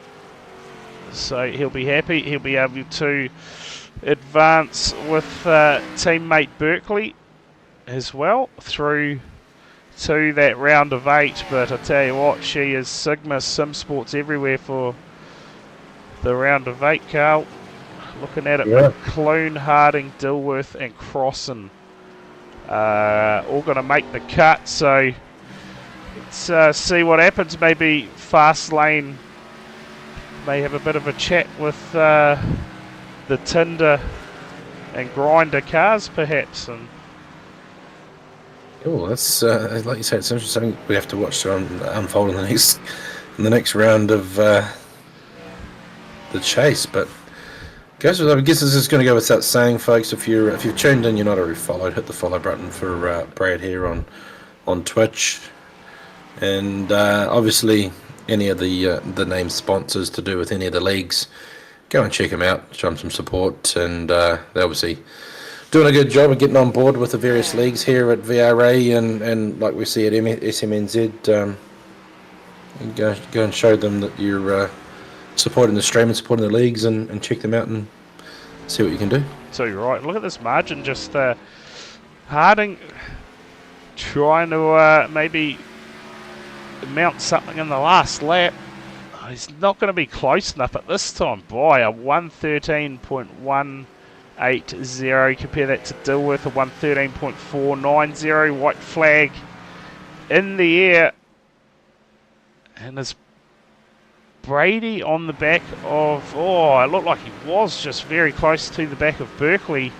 So he'll be happy. He'll be able to advance with teammate Berkeley as well through to that round of 8. But I tell you what, she is Sigma SimSports everywhere for the round of 8, Carl. Looking at it,
yeah.
McClune, Harding, Dilworth and Crossan all going to make the cut. So let's see what happens. Maybe Fast Lane may have a bit of a chat with the Tinder and Grinder cars, perhaps. And
oh, that's like you said, it's interesting. We have to watch to unfold in the next round of the chase. But guys, I guess this is going to go without saying, folks. If you've tuned in, you're not already followed, hit the follow button for Brad here on Twitch, and obviously any of the named sponsors to do with any of the leagues, go and check them out, show them some support, and they're obviously doing a good job of getting on board with the various leagues here at VRA, and like we see at SMNZ, go and show them that you're supporting the stream and supporting the leagues, and check them out and see what you can do.
so you're right. Look at this margin. Just Harding trying to maybe mount something in the last lap. He's not going to be close enough at this time. Boy, a 113.180. Compare that to Dilworth, a 113.490. White flag in the air. And there's Brady on the back of... Oh, it looked like he was just very close to the back of Berkeley.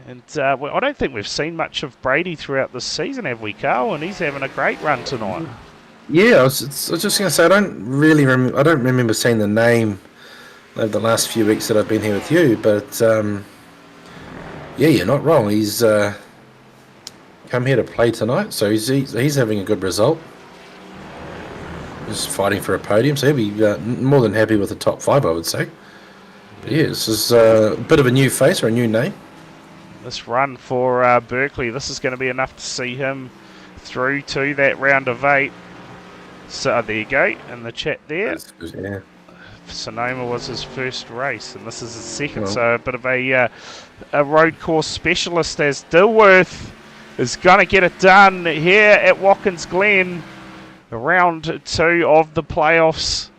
And well, I don't think we've seen much of Brady throughout this season, have we, Carl? And he's having a great run tonight.
Yeah, I was just going to say, I don't remember seeing the name over the last few weeks that I've been here with you, but yeah, you're not wrong. He's come here to play tonight, so he's having a good result. He's fighting for a podium, so he'll be more than happy with the top 5, I would say. But yeah, this is a bit of a new face or a new name.
this run for Berkeley. This is going to be enough to see him through to that round of 8. So there you go in the chat there.
That's good, yeah.
Sonoma was his first race, and this is his second. So a bit of a road course specialist, as Dilworth is going to get it done here at Watkins Glen, round 2 of the playoffs,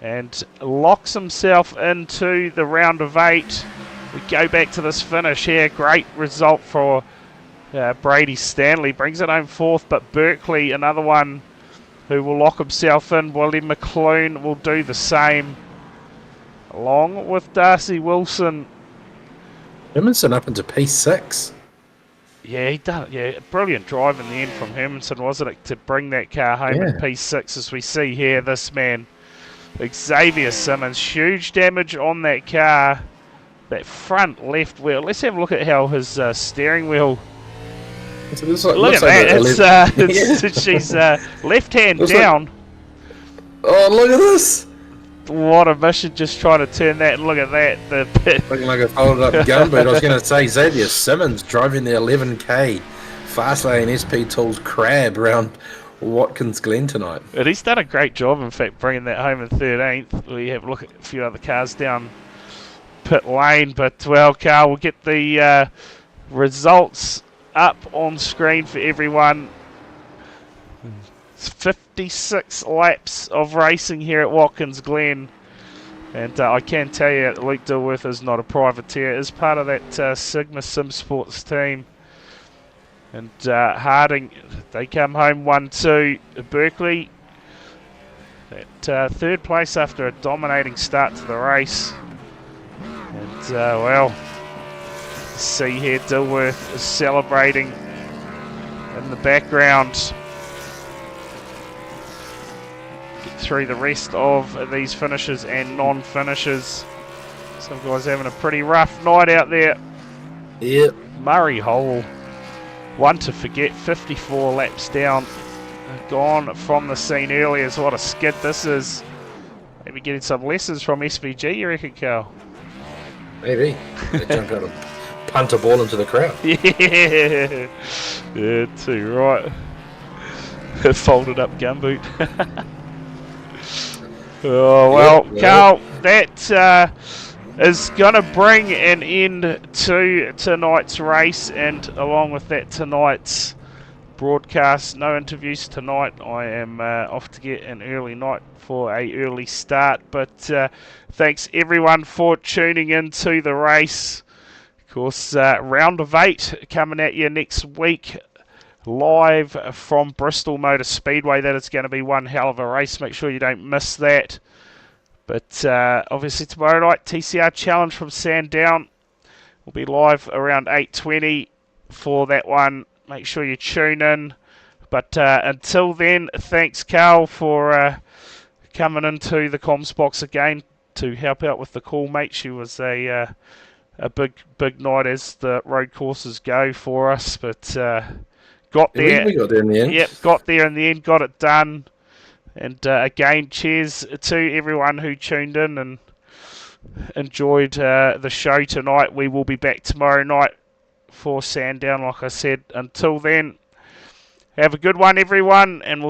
and locks himself into the round of 8. We go back to this finish here. Great result for Brady Stanley. Brings it home 4th, but Berkeley, another one who will lock himself in. Willie McClune will do the same, along with Darcy Wilson.
Hermanson up into P6.
Yeah, he done. Yeah, brilliant drive in the end from Hermanson, wasn't it, to bring that car home in P6, as we see here. This man, Xavier Simmons, huge damage on that car. That front left wheel. Let's have a look at how his steering wheel. Look at that. She's left hand down.
Oh, look at this.
What a mission, just trying to turn that. And look at that.
Looking like a folded up gumboot. I was going to say Xavier Simmons driving the 11K Fastlane SP Tools Crab around Watkins Glen tonight.
But he's done a great job, in fact, bringing that home in 13th. We have a look at a few other cars down pit lane. But, well, Carl, we'll get the results up on screen for everyone. 56 laps of racing here at Watkins Glen, and I can tell you Luke Dilworth is not a privateer, is part of that Sigma Sim Sports team. And Harding, they come home 1-2. Berkeley at 3rd place after a dominating start to the race. And well, see here Dilworth is celebrating in the background. Get through the rest of these finishes and non-finishes. Some guys having a pretty rough night out there.
Yep.
Murray Hole, one to forget, 54 laps down. Gone from the scene earlier. So what a skid this is. Maybe getting some lessons from SVG, you reckon, Carl?
Maybe. They jump out and punt a ball into the crowd.
Yeah, too right. Folded up gumboot. Oh, well,
yep.
Carl, that is going to bring an end to tonight's race, and along with that, tonight's broadcast. No interviews tonight. I am off to get an early night for a early start, but thanks everyone for tuning in to the race. Of course, round of 8 coming at you next week, live from Bristol Motor Speedway. That is going to be one hell of a race. Make sure you don't miss that. But obviously tomorrow night, TCR Challenge from Sandown will be live around 8:20 for that one. Make sure you tune in. But until then, thanks, Carl, for coming into the comms box again to help out with the call, mate. She was a big night as the road courses go for us, but got there.
We got there in the end.
Yep, got there in the end, got it done. And again, cheers to everyone who tuned in and enjoyed the show tonight. We will be back tomorrow night for Sandown, like I said. Until then, have a good one, everyone, and we'll